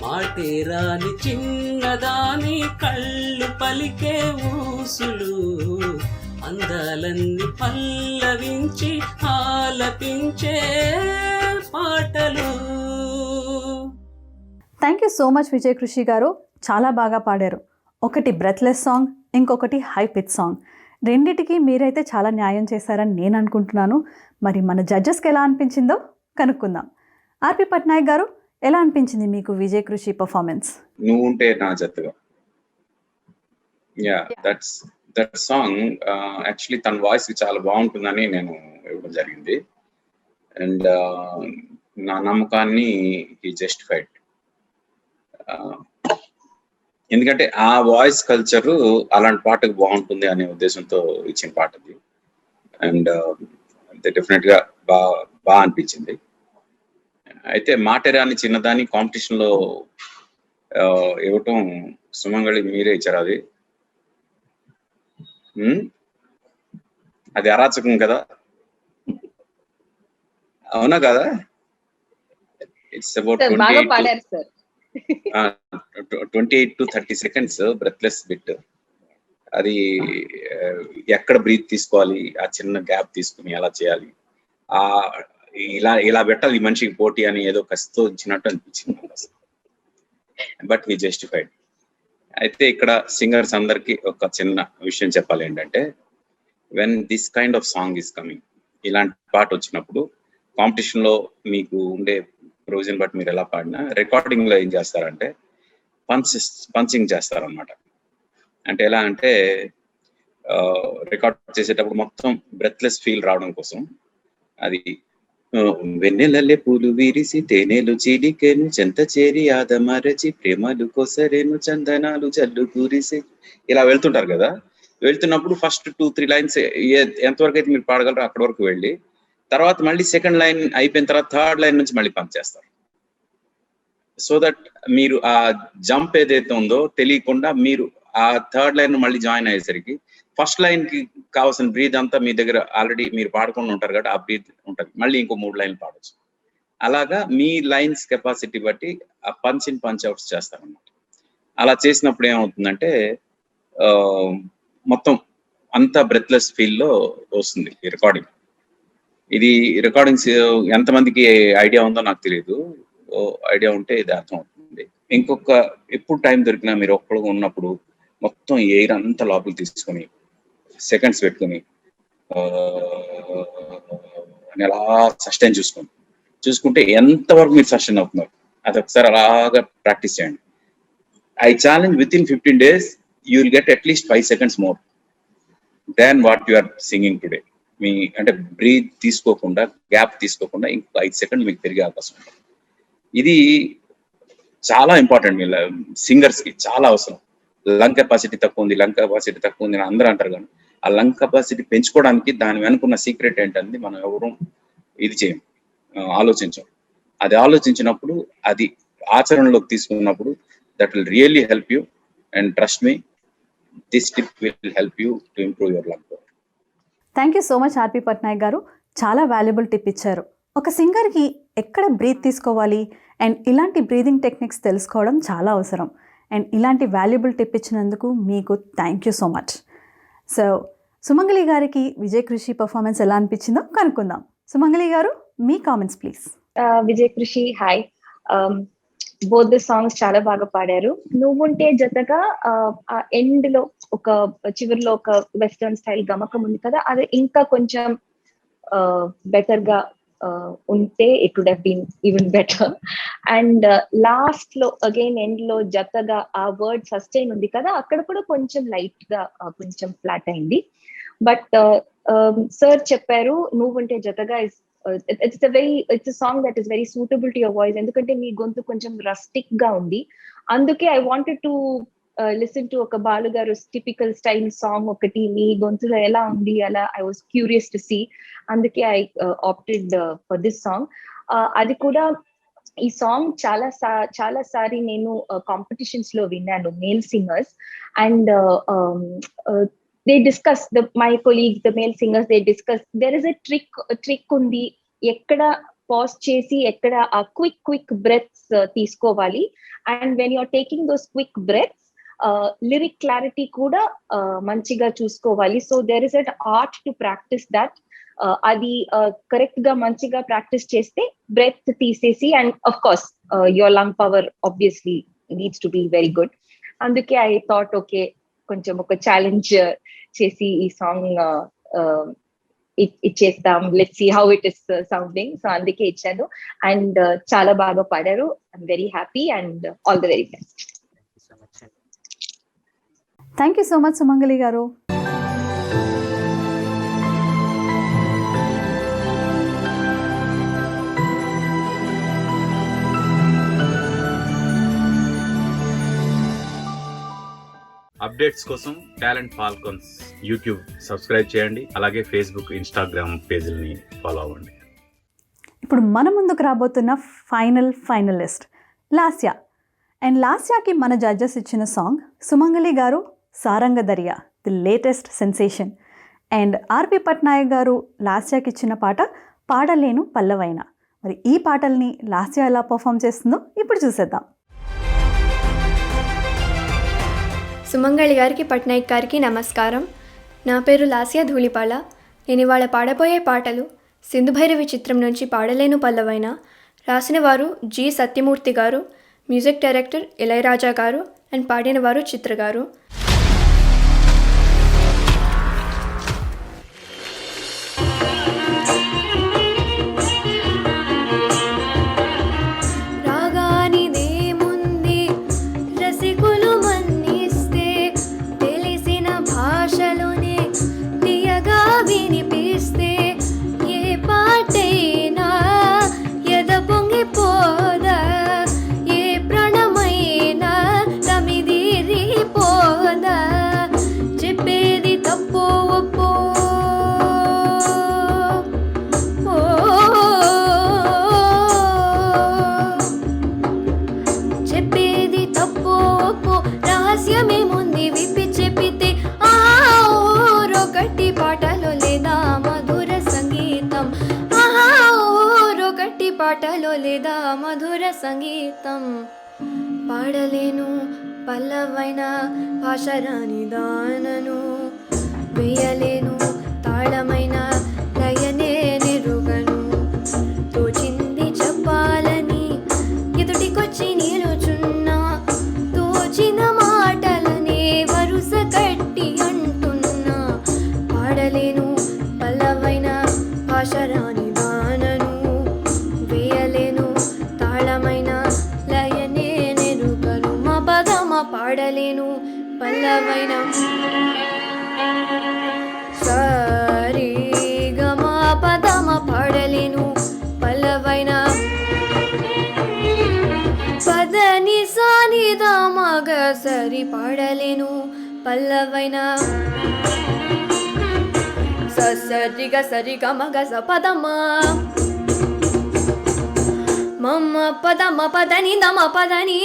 మాటేరాని చిన్నదాని కళ్ళు పలికే ఊసులు అందాలన్నీ పల్లవించి ఆలపించే పాటలు. Thank you so much Vijay కృషి గారు, చాలా బాగా పాడారు. ఒకటి బ్రెత్లెస్ సాంగ్, ఇంకొకటి హై పిచ్ సాంగ్. రెండిటికి మీరైతే చాలా న్యాయం చేశారని నేను అనుకుంటున్నాను. మరి మన జడ్జెస్కి ఎలా అనిపించిందో కనుక్కుందాం. ఆర్పి పట్నాయక్ గారు, ఎలా అనిపించింది మీకు విజయ్ కృషి పర్ఫార్మెన్స్? నువ్వు ఉంటే నా జతగా. యా, దట్ సాంగ్ యాక్చువల్లీ తన వాయిస్ చాలా బాగుంటుందని నేను ఇవ్వడం జరిగింది. అండ్ నా నమ్మకాన్ని హీ జస్టిఫైడ్. ఎందుకంటే ఆ వాయిస్ కల్చర్ అలాంటి పాటకు బాగుంటుంది అనే ఉద్దేశంతో ఇచ్చిన పాట అది. అండ్ డెఫినెట్ గా బాగా అనిపించింది. అయితే మాటేరాని చిన్నదాని కాంపిటీషన్ లో ఇవ్వటం సుమంగళి మీరే ఇచ్చారు. అది అరాచకం కదా, అవునా కదా? It's about 28 to 30 seconds breathless bit. అది ఎక్కడ బ్రీత్ తీసుకోవాలి, ఆ చిన్న గ్యాప్ తీసుకుని ఎలా చేయాలి, ఆ ఇలా పెట్టాలి ఈ మనిషికి పోటీ అని ఏదో కసితో ఇచ్చినట్టు అనిపించింది. But he justified. అయితే ఇక్కడ సింగర్స్ అందరికి ఒక చిన్న విషయం చెప్పాలి ఏంటంటే, when this kind of song is coming, ఇలాంటి పాట వచ్చినప్పుడు కాంపిటీషన్ లో మీకు ఉండే ప్రొవిజన్ బట్టి మీరు ఎలా పాడినా రికార్డింగ్ లో ఏం చేస్తారంటే పంచింగ్ చేస్తారనమాట. అంటే ఎలా అంటే రికార్డ్ చేసేటప్పుడు మొత్తం బ్రెత్లెస్ ఫీల్ రావడం కోసం అది వెన్నెలల్లే పూలు విరిసి తేనెలు చీలికెను చెంత చేరి ఆదమరచి ప్రేమలు కొసరేను చందనాలు జల్లు కురిసి ఇలా వెళ్తుంటారు కదా. వెళ్తున్నప్పుడు ఫస్ట్ 2-3 లైన్స్ ఎంతవరకు అయితే మీరు పాడగలరో అక్కడి వరకు వెళ్ళి, తర్వాత మళ్ళీ సెకండ్ లైన్ అయిపోయిన తర్వాత థర్డ్ లైన్ నుంచి మళ్ళీ పంప్ చేస్తారు. సో దట్ మీరు ఆ జంప్ ఏదైతే ఉందో తెలియకుండా మీరు ఆ థర్డ్ లైన్ మళ్ళీ జాయిన్ అయ్యేసరికి ఫస్ట్ లైన్ కి కావాల్సిన బ్రీత్ అంతా మీ దగ్గర ఆల్రెడీ మీరు పాడుకుండా ఉంటారు కాబట్టి ఆ బ్రీత్ ఉంటుంది, మళ్ళీ ఇంకో 3 లైన్లు పాడచ్చు. అలాగా మీ లైన్స్ కెపాసిటీ బట్టి ఆ పంచ్ ఇన్ పంచ్ అవుట్స్ చేస్తారన్నమాట. అలా చేసినప్పుడు ఏమవుతుందంటే మొత్తం అంతా బ్రెత్లెస్ ఫీల్ లో వస్తుంది ఈ రికార్డింగ్. ఇది రికార్డింగ్స్ ఎంతమందికి ఐడియా ఉందో నాకు తెలియదు, ఐడియా ఉంటే ఇది అర్థం అవుతుంది. ఇంకొక ఎప్పుడు టైం దొరికినా మీరు ఒక్కడుగా ఉన్నప్పుడు మొత్తం ఎయిర్ అంతా లోపలికి తీసుకొని సెకండ్స్ పెట్టుకుని అలా సస్టైన్ చూసుకుంటే ఎంతవరకు మీరు సస్టైన్ అవుతున్నారు అది ఒకసారి అలాగా ప్రాక్టీస్ చేయండి. I challenge with in 15 days you will get at least 5 seconds more. Than what you are singing today. మీ అంటే బ్రీత్ తీసుకోకుండా, గ్యాప్ తీసుకోకుండా ఇంకో 5 సెకండ్ మీకు పెరిగే అవకాశం ఉంటుంది. ఇది చాలా ఇంపార్టెంట్. మీ సింగర్స్ కి చాలా అవసరం. లంగ్ కెపాసిటీ తక్కువ ఉంది అని అందరూ అంటారు, కానీ ఆ లంగ్ కెపాసిటీ పెంచుకోవడానికి దాని వెనుకున్న సీక్రెట్ ఏంటంటే మనం ఎవరు ఇది చేయం, ఆలోచించాం. అది ఆలోచించినప్పుడు, అది ఆచరణలోకి తీసుకున్నప్పుడు that will really help you. And trust me, this tip will help you to improve your lung power. Thank you so much RP Patnaik garu. చాలా వాల్యుబుల్ టిప్ ఇచ్చారు. ఒక సింగర్కి ఎక్కడ బ్రీత్ తీసుకోవాలి అండ్ ఇలాంటి బ్రీదింగ్ టెక్నిక్స్ తెలుసుకోవడం చాలా అవసరం. అండ్ ఇలాంటి వాల్యుబుల్ టిప్ ఇచ్చినందుకు మీకు thank you so much. So Sumangali గారికి విజయ్ కృషి పర్ఫార్మెన్స్ ఎలా అనిపించిందో కనుక్కుందాం. సుమంగళి గారు, మీ కామెంట్స్ ప్లీజ్. విజయ్ కృషి, హాయ్. బోత్ ద సాంగ్స్ చాలా బాగా పాడారు. నువ్వుంటే జతగా ఎండ్ లో ఒక చివరిలో ఒక వెస్టర్న్ స్టైల్ గమకం ఉంది కదా, అది ఇంకా కొంచెం బెటర్ గా ఉంటే it would have been even better. And last లో అగైన్ ఎండ్ లో జతగా ఆ వర్డ్ సస్టైన్ ఉంది కదా, అక్కడ కూడా కొంచెం లైట్ గా కొంచెం ఫ్లాట్ అయింది. బట్ సార్ చెప్పారు నువ్వుంటే జతగా it's a song that is very suitable to your voice, ఎందుకంటే మీ గొంతు కొంచెం రస్టిక్ గా ఉంది. అందుకే I wanted to listen to ఒక బాలు గారు టిపికల్ స్టైల్ సాంగ్ ఒకటి మీ గొంతులో ఎలా ఉంది అలా I was curious to see. అందుకే I opted for this song. అది కూడా ఈ సాంగ్ చాలా సారి నేను కాంపిటీషన్స్ లో విన్నాను, male singers. And they discuss, my colleagues, the male singers, they discuss there is a trick undi ekkada pause chesi ekkada a quick breaths teeskovali. And when you are taking those quick breaths, lyric clarity kuda manchiga chuskoవాలి. So there is an art to practice that. Adi correct ga manchiga practice cheste breath teesesi, and of course your lung power obviously needs to be very good. Anduke I thought okay, కొంచెం ఒక challenge చేసి ఈ song ఇచ్చేస్తాం, let's see how it is sounding. So అందుకే ఇచ్చాను. And చాలా బాగా పాడారు. I'm very happy and all the very best. Thank you so much Sumangali garu. Updates కోసం టాలెంట్ ఫాల్కన్స్ యూట్యూబ్ సబ్స్క్రైబ్ చేయండి. అలాగే ఫేస్బుక్, ఇన్స్టాగ్రామ్ పేజీలని ఫాలో అవ్వండి. ఇప్పుడు మన ముందుకు రాబోతున్న ఫైనలిస్ట్ లాస్య. అండ్ లాస్యాకి మన జడ్జెస్ ఇచ్చిన song Sumangali garu Saranga Dariya, the latest sensation. And RP Patnaik garu లాస్యాకి ఇచ్చిన పాట పాడలేను పల్లవైన. మరి ఈ పాటల్ని లాస్య ఎలా పర్ఫామ్ చేస్తుందో ఇప్పుడు చూసేద్దాం. సుమంగళి గారికి, పట్నాయక్ గారికి నమస్కారం. నా పేరు లాస్య ధూళిపాల. నేను ఇవాళ పాడబోయే పాటలు సింధుభైరవి చిత్రం నుంచి పాడలేను పల్లవైన. రాసిన వారు జి సత్యమూర్తి గారు, మ్యూజిక్ డైరెక్టర్ ఇళయరాజా గారు, అండ్ పాడిన వారు చిత్ర గారు. పాటలో లేదా మధుర సంగీతం. పాడలేను పల్లవైన భాషరాని దానను, వేయలేను తాళమైన లయనే నిరుగను. తోచింది చెప్పాలని ఎదుటికొచ్చి నిలుచున్నా, తోచిన మాటలనే వరుస కట్టి అంటున్నా. పాడలేను పల్లవైన భాషరాని దానను, వేయలేను తాళమైన లయనే నెరుగను. మా పదమ పాడలేను పల్లవైన సరి పాడలేను పల్లవైన సరిగ సరిగ మగ సపదమా మమ్మ పదమ పదని నమ పదని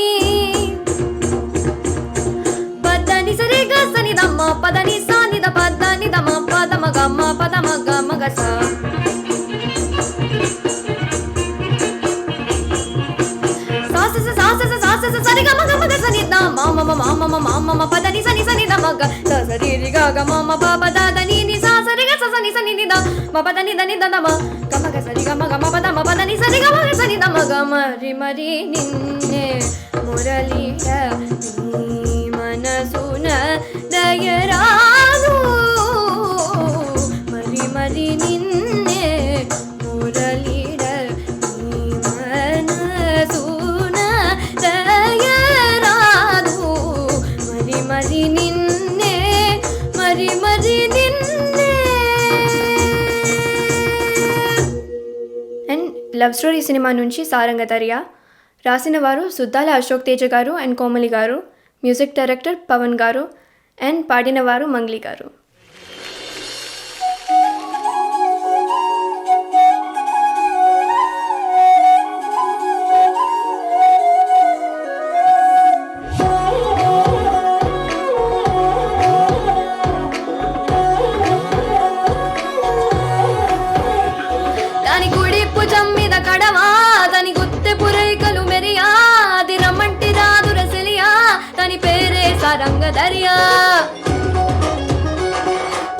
పదని సరిగ సని దమ్మ పదని సాని ద పదని దమ పదమ గమ్మ పదమ గమ గస సరి గమ గమ గ సని ద మమ మమ మమ మమ పదని సని సని ద మగ సరి రి గ గ మమ ప ద దని ని సా సరి గ సని సని ని ద మ పదని దని ద మ గమ గ సరి గమ గమ పద మ పదని సరి గమ గ సని ద మ గ మరి మరి నిన్నే మురళీడ నీ మనసున దయరాదు మరి మరి నిన్నే మురళీడ నీ మనసున దయరాదు మరి మరి నిన్నే మరి మరి నిన్నే. అండ్ లవ్ స్టోరీ సినిమా నుంచి సారంగధర్య. రాసిన వారు సుద్దాల అశోక్ తేజ గారు అండ్ కోమలి గారు. మ్యూజిక్ డైరెక్టర్ పవన్ గారు అండ్ పాడినవారు మంగ్లీ గారు. దాని గుడి భుజం మీద కడవా దాని గుత్తె పురైకలు మెరియా అది రమ్మంటి రాదు రసలియా దాని పేరే సారంగధర్య.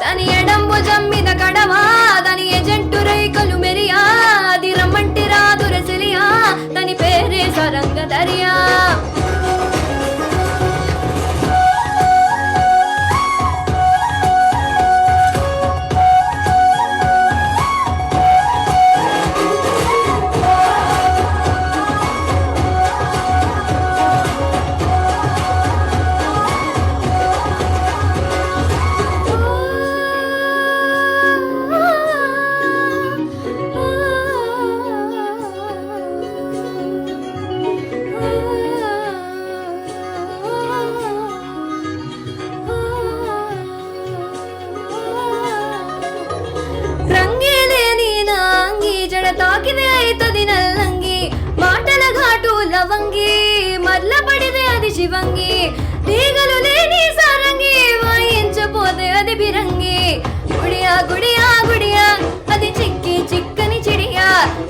దాని ఎడం భుజం మీద కడవా దాని ఏజెంటు రైకలు మెరియా అది రమ్మంటి రాదు రసలియా దాని పేరే సారంగధర్య. రంగేలేని నాంగి జడ తాకిదే అయితది నల్లంగి మాటల ఘాటు లవంగి మర్ల పడిదే అది శివంగి తీగలు లేని సారంగి వాయించపోతే అది బిరంగి గుడియా గుడియా గుడియా అది చిక్కి చిక్కని చిడియా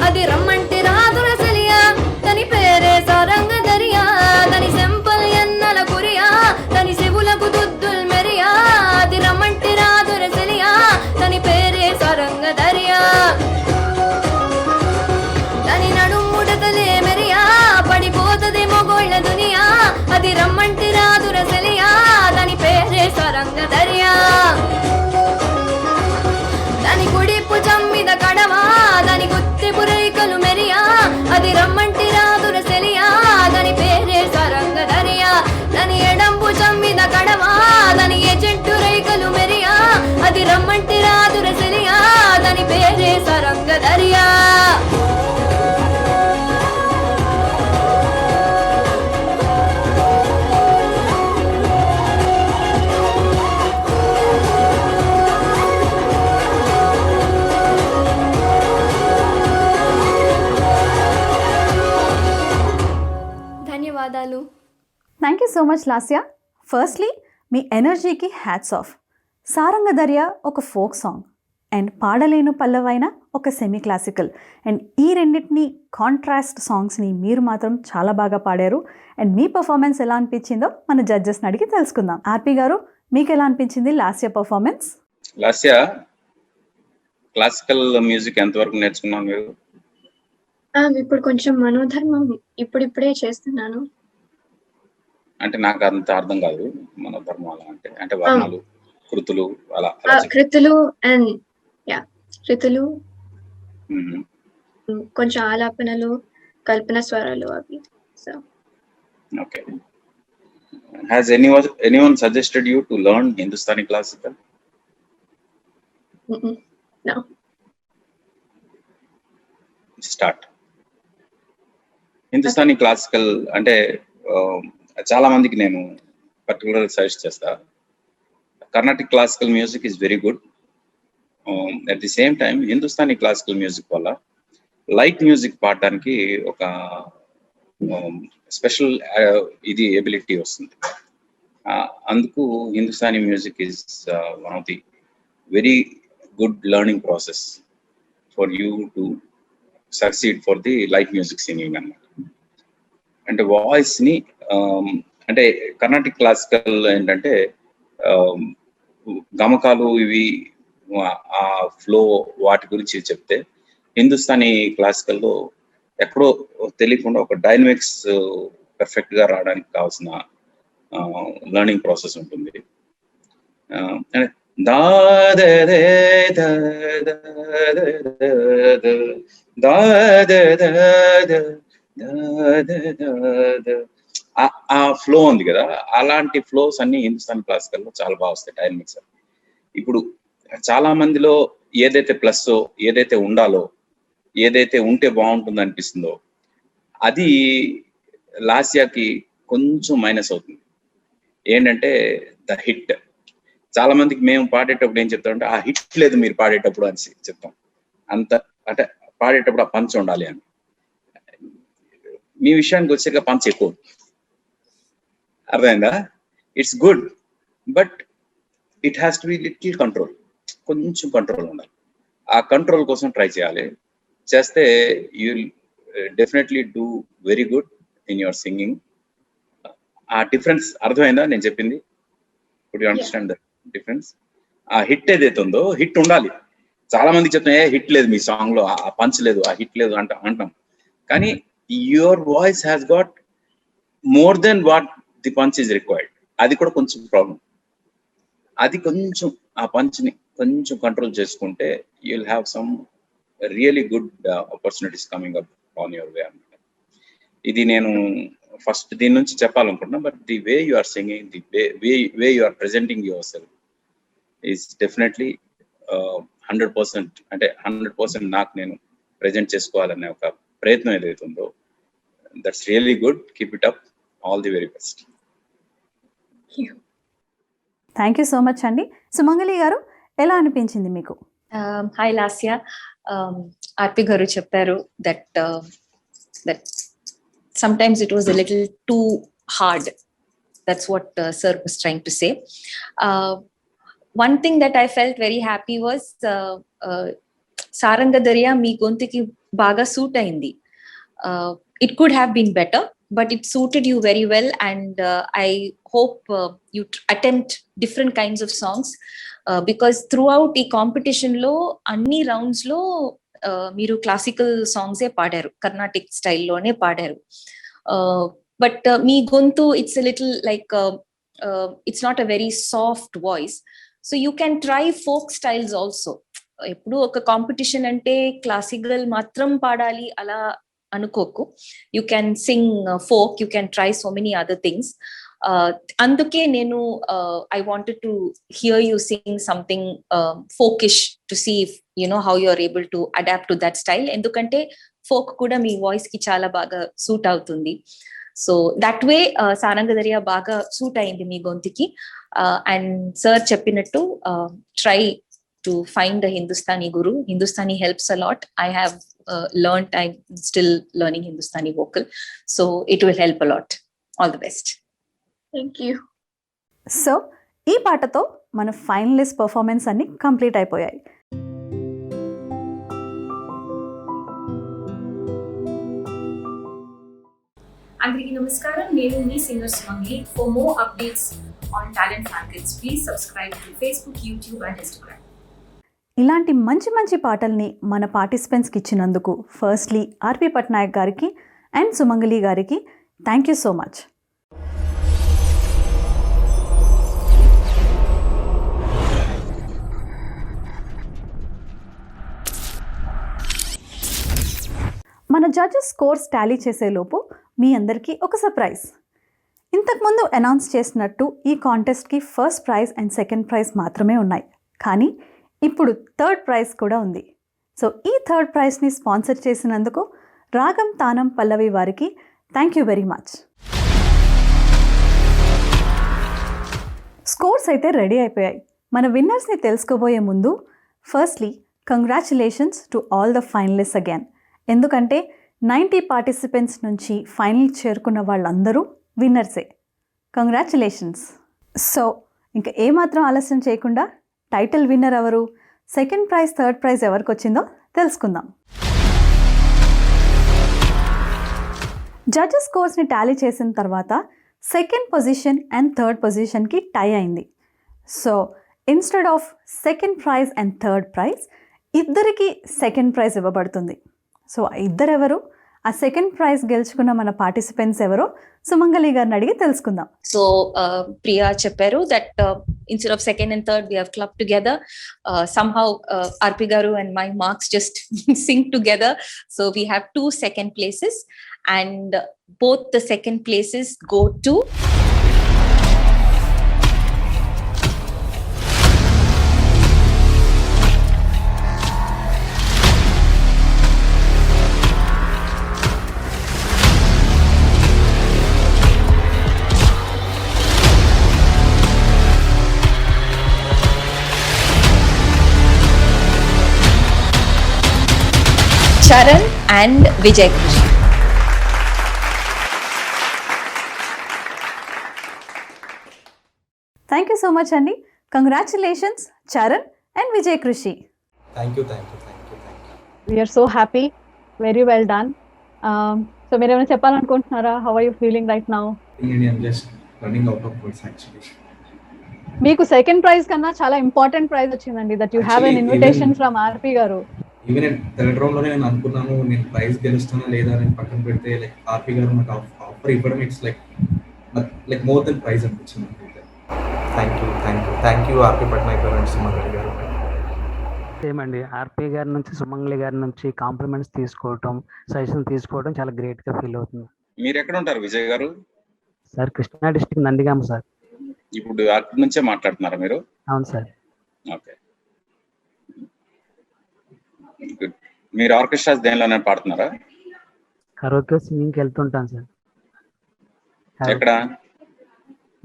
అది రమ్మంటే రాదు రసలియా దాని పేరే సారంగధర్య. దాని సెంపల్ ఎన్నల కురియా దాని చెవులకు దుద్దుల్ మెరియా అది రమ్మంటే రాదు రసలియా దాని పేరే సారంగధర్య. దాని నడుముడతలే మెరియా పడిపోతది మొగోళ్ళ దునియా అది రమ్మంటే రాదు రసలియా దాని పేరే సారంగధర్య. దాని కుడి భుజం మీద కడవా దాని గుత్తి పురైకలు మెరియా అది రమ్మంటి రాదు రసలియా దాని పేరే సారంగధర్య. దాని ఎడం భుజం మీద కడవా దాని ఏజెంటు రైకలు మెరియా అది రమ్మంటి రాదు రసలియా దాని పేరే సారంగధర్య. ధన్యవాదాలు. Thank you so much Lasya. Firstly మీ ఎనర్జీకి హ్యాట్స్ ఆఫ్. సారంగధర్య ఒక ఫోక్ సాంగ్ అండ్ పాడలేను పల్లవైన ఒక సెమీ క్లాసికల్ అండ్ ఈ రెండింటిని కాంట్రాస్ట్ సాంగ్స్ని మీరు మాత్రం చాలా బాగా పాడారు. అండ్ మీ పర్ఫార్మెన్స్ ఎలా అనిపించిందో మన జడ్జెస్ని అడిగి తెలుసుకుందాం. ఆర్పి గారు, మీకు ఎలా అనిపించింది Lasya performance? Lasya, classical music ఎంతవరకు నేర్చుకున్నాను మీరు? ఇప్పుడు కొంచెం మనోధర్మం ఇప్పుడిప్పుడే చేస్తున్నాను. అంటే నాకు అంత అర్థం కాదు మనోధర్మం అలా అంటే. అంటే వర్ణాలు, కృతులు అలా కృతులు అండ్ కృతులు కొంచెం ఆలాపనలు, కల్పన స్వరాలు అవి. So okay. Has anyone suggested you to learn Hindustani classical? No. Start. Hindustani classical అంటే చాలా మందికి నేను పర్టికులర్ సజెస్ట్ చేస్తా. Carnatic classical music is very good. At the same time Hindustani classical music వల్ల లైట్ మ్యూజిక్ పాడడానికి ఒక స్పెషల్ ఇది ఎబిలిటీ వస్తుంది. అందుకు Hindustani music is one of the very good learning process for you to succeed for the light music singing అన్నమాట. అంటే వాయిస్ని అంటే కర్ణాటిక్ క్లాసికల్ ఏంటంటే గమకాలు ఇవి ఆ ఫ్లో వాటి గురించి చెప్తే, హిందుస్థానీ క్లాసికల్లో ఎక్కడో తెలియకుండా ఒక డైనమిక్స్ పర్ఫెక్ట్గా రావడానికి కావాల్సిన లెర్నింగ్ ప్రాసెస్ ఉంటుంది. ఆ ఫ్లో ఉంది కదా, అలాంటి ఫ్లోస్ అన్ని హిందుస్థానీ క్లాసికల్లో చాలా బాగా వస్తాయి డైనమిక్స్. ఇప్పుడు చాలా మందిలో ఏదైతే ప్లస్, ఏదైతే ఉండాలో, ఏదైతే ఉంటే బాగుంటుంది అనిపిస్తుందో అది లాస్యాకి కొంచెం మైనస్ అవుతుంది. ఏంటంటే ద హిట్. చాలా మందికి మేము పాడేటప్పుడు ఏం చెప్తామంటే ఆ హిట్ లేదు మీరు పాడేటప్పుడు అని చెప్తాం. అంత అంటే పాడేటప్పుడు ఆ పంచ్ ఉండాలి అని. మీ విషయానికి వచ్చాక పంచ్ ఎక్కువ, అర్థమైందా? It's good but it has to be little control. కొంచెం కంట్రోల్ ఉండాలి. ఆ కంట్రోల్ కోసం ట్రై చేయాలి. చేస్తే you will definitely do very good in your singing. ఆ డిఫరెన్స్ అర్థమైందా నేను చెప్పింది? Would you understand the difference? ఆ హిట్ ఏదైతే ఉందో హిట్ ఉండాలి. చాలా మందికి చెప్తాం ఏ హిట్ లేదు మీ సాంగ్ లో, ఆ పంచ్ లేదు, ఆ హిట్ లేదు అంటాం. కానీ your voice has got more than what the punch is required. అది కూడా కొంచెం ప్రాబ్లం. అది కొంచెం ఆ పంచ్ని కొంచెం కంట్రోల్ చేసుకుంటే you will have some really good opportunities coming up on your way అన్నమాట. ఇది నేను ఫస్ట్ దీని నుంచి చెప్పాలనుకుంటున్నా. But the way you are singing, the way you are presenting yourself is definitely 100%, అంటే 100% నాకు నేను ప్రెజెంట్ చేసుకోవాలనే ఒక ప్రయత్నం ఏదైతే ఉందో that's really good. Keep it up. All the very best. Thank you so much అండి. సుమంగళి గారు, ఎలా అనిపించింది మీకు? హాయ్ లాస్యా. ఆర్పి గారు చెప్పారు that sometimes it was a little too hard. That's what sir was trying to say. One thing that I felt very happy was Saranga Darya మీ గొంతుకి బాగా suit అయింది. It could have been better, but it suited you very well, and I hope you attempt different kinds of songs, because throughout ఈ competition లో అన్ని rounds లో మీరు classical సాంగ్సే పాడారు, కర్ణాటిక్ స్టైల్లోనే పాడారు. బట్ మీ గొంతు it's little like it's not a very soft voice. So you can try folk styles also. ఎప్పుడు ఒక కాంపిటీషన్ అంటే క్లాసికల్ మాత్రం పాడాలి అలా అనుకోకు. You can sing folk, you can try so many other things. అందుకే నేను I wanted to hear you sing something folkish to see if how you are able to adapt to that style. ఎందుకంటే folk కూడా మీ voice కి చాలా బాగా suit అవుతుంది. So that way Saranga Darya బాగా suit అయింది మీ గొంతుకి. అండ్ సార్ చెప్పినట్టు try to find the Hindustani Guru. Hindustani helps a lot. I have learned, I'm still learning Hindustani vocal, so it will help a lot. All the best. Thank you. So ఈ పాటతో మన finalist performance అన్ని complete అయిపోయాయి. అందరికీ నమస్కారం. నేను మీ singer Sumangali. For more updates on Talent Falcons please subscribe to Facebook, YouTube and Instagram. ఇలాంటి మంచి మంచి పాటల్ని మన పార్టిసిపెంట్స్కి ఇచ్చినందుకు ఫస్ట్లీ ఆర్పి పట్నాయక్ గారికి అండ్ సుమంగళి గారికి థ్యాంక్ యూ సో మచ్. మన జడ్జెస్ స్కోర్స్ టాలీ చేసేలోపు మీ అందరికీ ఒక సర్ప్రైజ్. ఇంతకుముందు అనౌన్స్ చేసినట్టు ఈ కాంటెస్ట్కి first prize and second prize మాత్రమే ఉన్నాయి, కానీ ఇప్పుడు థర్డ్ ప్రైజ్ కూడా ఉంది. సో ఈ థర్డ్ ప్రైజ్ని స్పాన్సర్ చేసినందుకు రాగం తానం పల్లవి వారికి thank you very much. Scores అయితే రెడీ అయిపోయాయి. మన విన్నర్స్ని తెలుసుకోబోయే ముందు firstly congratulations to all the finalist again. ఎందుకంటే 90 పార్టిసిపెంట్స్ నుంచి ఫైనల్ చేరుకున్న వాళ్ళందరూ విన్నర్సే. కంగ్రాచులేషన్స్. సో ఇంకా ఏమాత్రం ఆలస్యం చేయకుండా టైటిల్ విన్నర్ ఎవరు, సెకండ్ ప్రైజ్, థర్డ్ ప్రైజ్ ఎవరికి వచ్చిందో తెలుసుకుందాం. జడ్జెస్ స్కోర్స్ని టాలీ చేసిన తర్వాత సెకండ్ పొజిషన్ అండ్ థర్డ్ పొజిషన్కి టై అయింది. So instead of second prize and third prize ఇద్దరికి సెకండ్ ప్రైజ్ ఇవ్వబడుతుంది. సో ఇద్దరెవరు, ఆ సెకండ్ ప్రైజ్ గెలుచుకున్న మన పార్టిసిపెంట్స్ ఎవరో సుమంగళి గారిని అడిగి తెలుసుకుందాం. So Priya చెప్పారు that instead of second and third we have clubbed together. Somehow RP garu and my marks just sync together. So we have 2 second places and both the second places go to Charan and Vijay Krishi. Thank you so much అండి. Congratulations Charan and Vijay Krishi. Thank you. We're so happy, very well done. So మీరు ఏమైనా చెప్పాలనుకుంటున్నారా? How are you feeling right now? మీకు second prize కన్నా చాలా important prize వచ్చిందండి. That you have an invitation from RP garu. Even third round లోనే నేను అనుకున్నాను నేను ప్రైజ్ గెలుస్తానా లేదా అని పక్కన పెడితే లైక్ ఆర్పి గారు నాకు ఆఫర్ ఇవ్వడం it's like more than prize అనిపించింది. థ్యాంక్ యూ ఆర్పి పట్నాయక్ గారు అండ్ సుమంగళి గారు. సేమ్ అండి, ఆర్పి గారి నుంచి సుమంగళి గారి నుంచి కాంప్లిమెంట్స్ తీసుకోవటం, సజెషన్ తీసుకోవడం చాలా గ్రేట్ గా ఫీల్ అవుతుంది. మీరు ఎక్కడ ఉంటారు విజయ్ గారు? Sir Krishna district Nandigama sir. ఇప్పుడు అక్కడి నుంచే మాట్లాడుతున్నారా మీరు? అవును సార్. Okay, good. మీరు ఆర్కెస్ట్రాస్ దేనిలోనే పాడుతున్నారా? కరోకే సింగింగ్ కి వెళ్తుంటాను సార్. ఎక్కడ?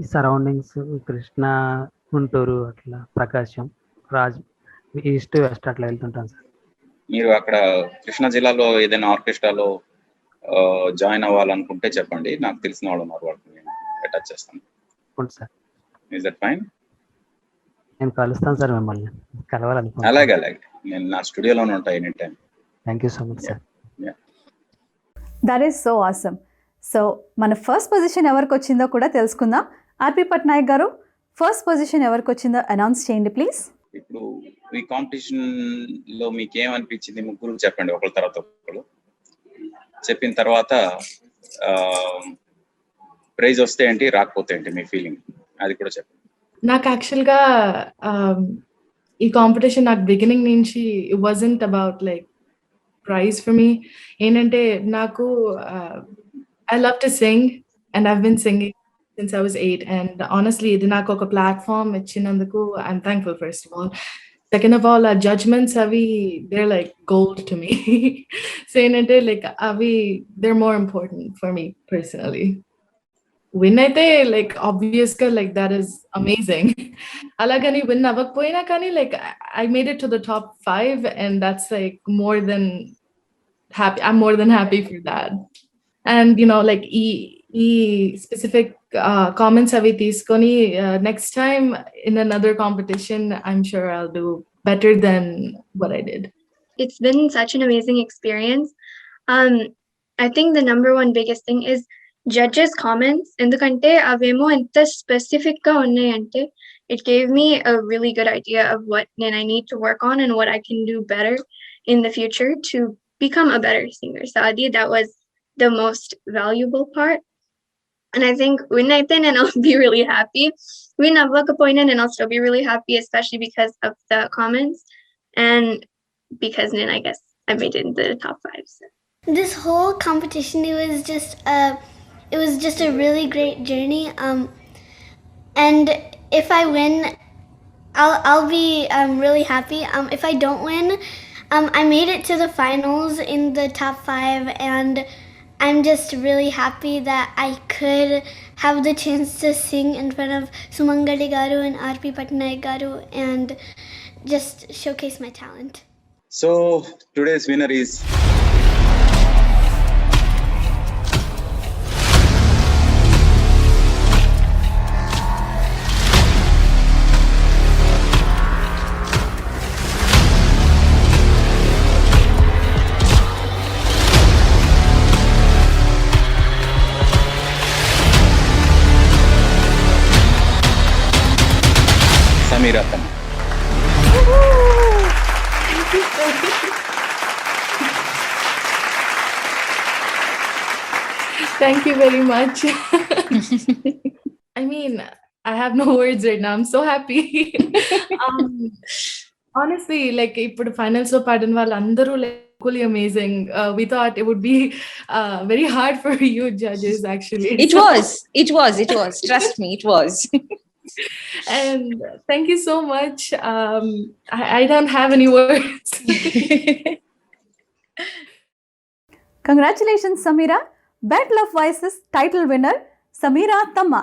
ఈ సరౌండింగ్స్ కృష్ణా, గుంటూరు, అట్లా ప్రకాశం, రాజ్, ఈస్ట్ వెస్ట్ అట్లా వెళ్తుంటాను సార్. మీరు అక్కడ కృష్ణా జిల్లాలో ఏదైనా ఆర్కెస్ట్రాలో జాయిన్ అవ్వాలనుకుంటే చెప్పండి, నాకు తెలిసిన వాళ్ళు ఉన్నారు, వాళ్ళకి నేను అటాచ్ చేస్తాను. Sir is that fine? నేను కలుస్తాను సార్, మిమ్మల్ని కలవాలనుకుంటున్నాను. అలాగే నేను నా స్టూడియోలోనే ఉంటాను any time. Thank you so much sir. That is so awesome. So మన ఫస్ట్ పొజిషన్ ఎవరికి వచ్చిందో కూడా తెలుసుకుందాం. ఆర్పి పట్నాయక్ గారు, ఫస్ట్ పొజిషన్ ఎవరికి వచ్చిందో అనౌన్స్ చేయండి ప్లీజ్. ఇప్పుడు ఈ కాంపిటీషన్ లో మీకు ఏమనిపించింది? ముగ్గురు చెప్పండి, ఒకరి తర్వాత ఒకరు. చెప్పిన తర్వాత ప్రైజ్ వస్తే ఏంటి, రాకపోతే ఏంటి మీ ఫీలింగ్, అది కూడా చెప్పండి. నాకు యాక్చువల్గా ఈ కాంపిటీషన్ నాకు బిగినింగ్ నుంచి it wasn't about like prize for me. ఏంటంటే నాకు I love to sing and I've been singing since I was 8, and honestly ఇది నాకు ఒక ప్లాట్ఫామ్ ఇచ్చినందుకు I'm thankful first of all. Second of all, judgments avi they're like gold to me. So ఏంటంటే like avi they're more important for me personally. Win అయితే like obvious గా like that is amazing. Alagani win avakpoina kani like I made it to the top 5 and that's like more than happy. I'm more than happy for that. And you know like e specific comments avi teeskoni next time in another competition I'm sure I'll do better than what I did. It's been such an amazing experience. I think the number one biggest thing is judges comments. Endukante avemo enta specific ga unnayante it gave me a really good idea of what I need to work on and what I can do better in the future to become a better singer. So Adi, that was the most valuable part. And I think win naithe and I'll be really happy. Win avvakapoina and I'll still be really happy, especially because of the comments and because then I guess I made it into the top 5. So. This whole competition, it was just a really great journey. And if I win, I'll be really happy. If I don't win, I made it to the finals in the top 5, and I'm just really happy that I could have the chance to sing in front of Sumangali Garu and R.P. Patnaik Garu and just showcase my talent. So today's winner is Samira Thamma. Thank you very much. I mean, I have no words right now. I'm so happy. Honestly, like ఇప్పుడు finals లో పాడిన వాళ్ళందరూ like equally amazing. We thought it would be very hard for you judges actually. It was. Trust me, it was. And thank you so much. I don't have any words. Congratulations, Samira. Battle of Voices title winner, Samira Thamma.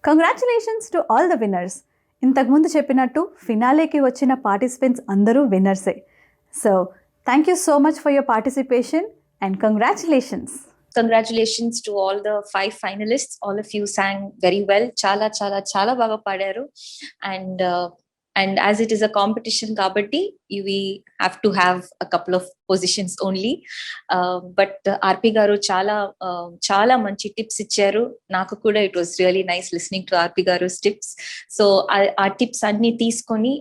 Congratulations to all the winners. ఇంతకుముందు చెప్పినట్టు ఫినాలేకి వచ్చిన participants అందరూ విన్నర్సే. So thank you so much for your participation and congratulations. Congratulations to all the 5 finalists. All of you sang very well. Chala baga padaru. And as it is a competition kabatti, we have to have a couple of positions only. But RP garu chala manchi tips icharu. Naku kuda it was really nice listening to RP garu's tips. So our tips anni teeskoni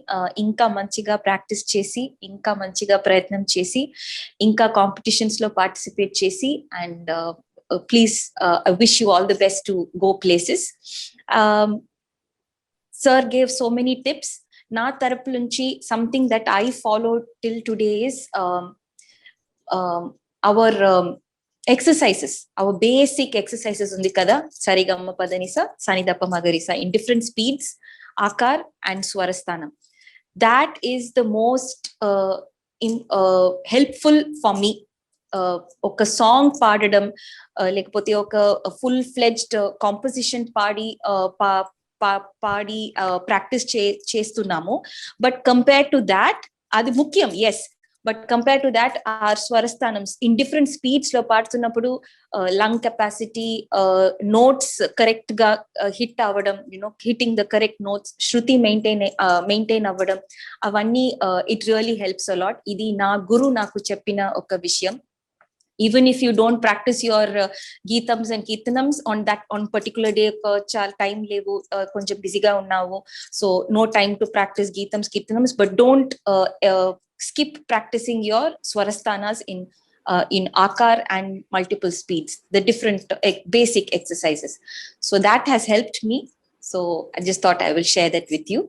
inka manchiga practice chesi, inka manchiga prayatnam chesi, inka competitions lo participate chesi, and please I wish you all the best to go places. Sir gave so many tips. నా తరపు నుంచి something that I followed till today is our exercises, our basic exercises undi kada, sarigamma padanisa, sanidappa magarisa in different speeds, akar and swarasthanam. That is the most helpful for me. ఒక song పాడడం లేకపోతే ఒక full fledged composition పాడి practice చేస్తున్నాము. But compare to that అది ముఖ్యం, yes, but compare to that or స్వరస్థానం in different speeds లో పాడుతున్నప్పుడు లంగ్ కెపాసిటీ, నోట్స్ కరెక్ట్ గా హిట్ అవ్వడం, హిట్టింగ్ ద కరెక్ట్ నోట్స్, శృతి మెయింటైన్ అవ్వడం, అవన్నీ ఇట్ రియలీ హెల్ప్స్ అలాట్. ఇది నా గురు నాకు చెప్పిన ఒక విషయం. Even if you don't practice your geetams and kirtanams on particular day, time levu konjam busy ga unnavu, so no time to practice geetams kirtanams, but don't skip practicing your swarasthanas in akar and multiple speeds, the different basic exercises. So that has helped me, so I just thought I will share that with you.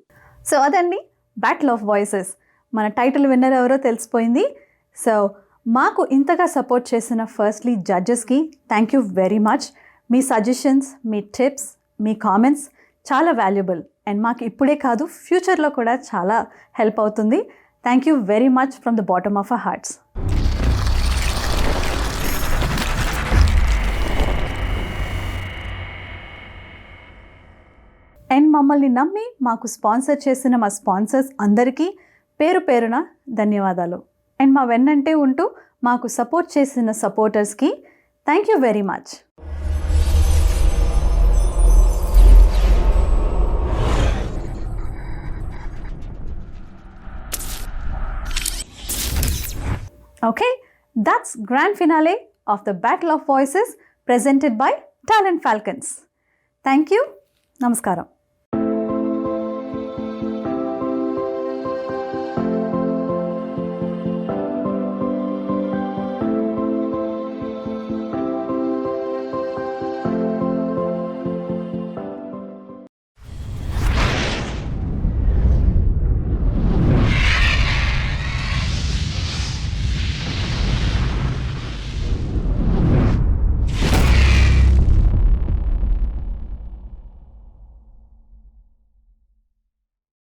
So అదండి battle of voices. మన title winner ఎవరో తెలిసిపోయింది. So మాకు ఇంతగా support చేసిన firstly జడ్జెస్కి thank you very much. మీ suggestions, మీ టిప్స్, మీ కామెంట్స్ చాలా వాల్యుబుల్ అండ్ మాకు ఇప్పుడే కాదు ఫ్యూచర్లో కూడా చాలా హెల్ప్ అవుతుంది. Thank you very much from the bottom of our hearts. And మమ్మల్ని నమ్మి మాకు స్పాన్సర్ చేసిన మా స్పాన్సర్స్ అందరికీ పేరు పేరున ధన్యవాదాలు. అండ్ మా వెన్నంటే ఉంటూ మాకు సపోర్ట్ చేసిన సపోర్టర్స్కి thank you very much. Okay, that's grand finale of the Battle of Voices presented by Talent Falcons. Thank you. Namaskaram.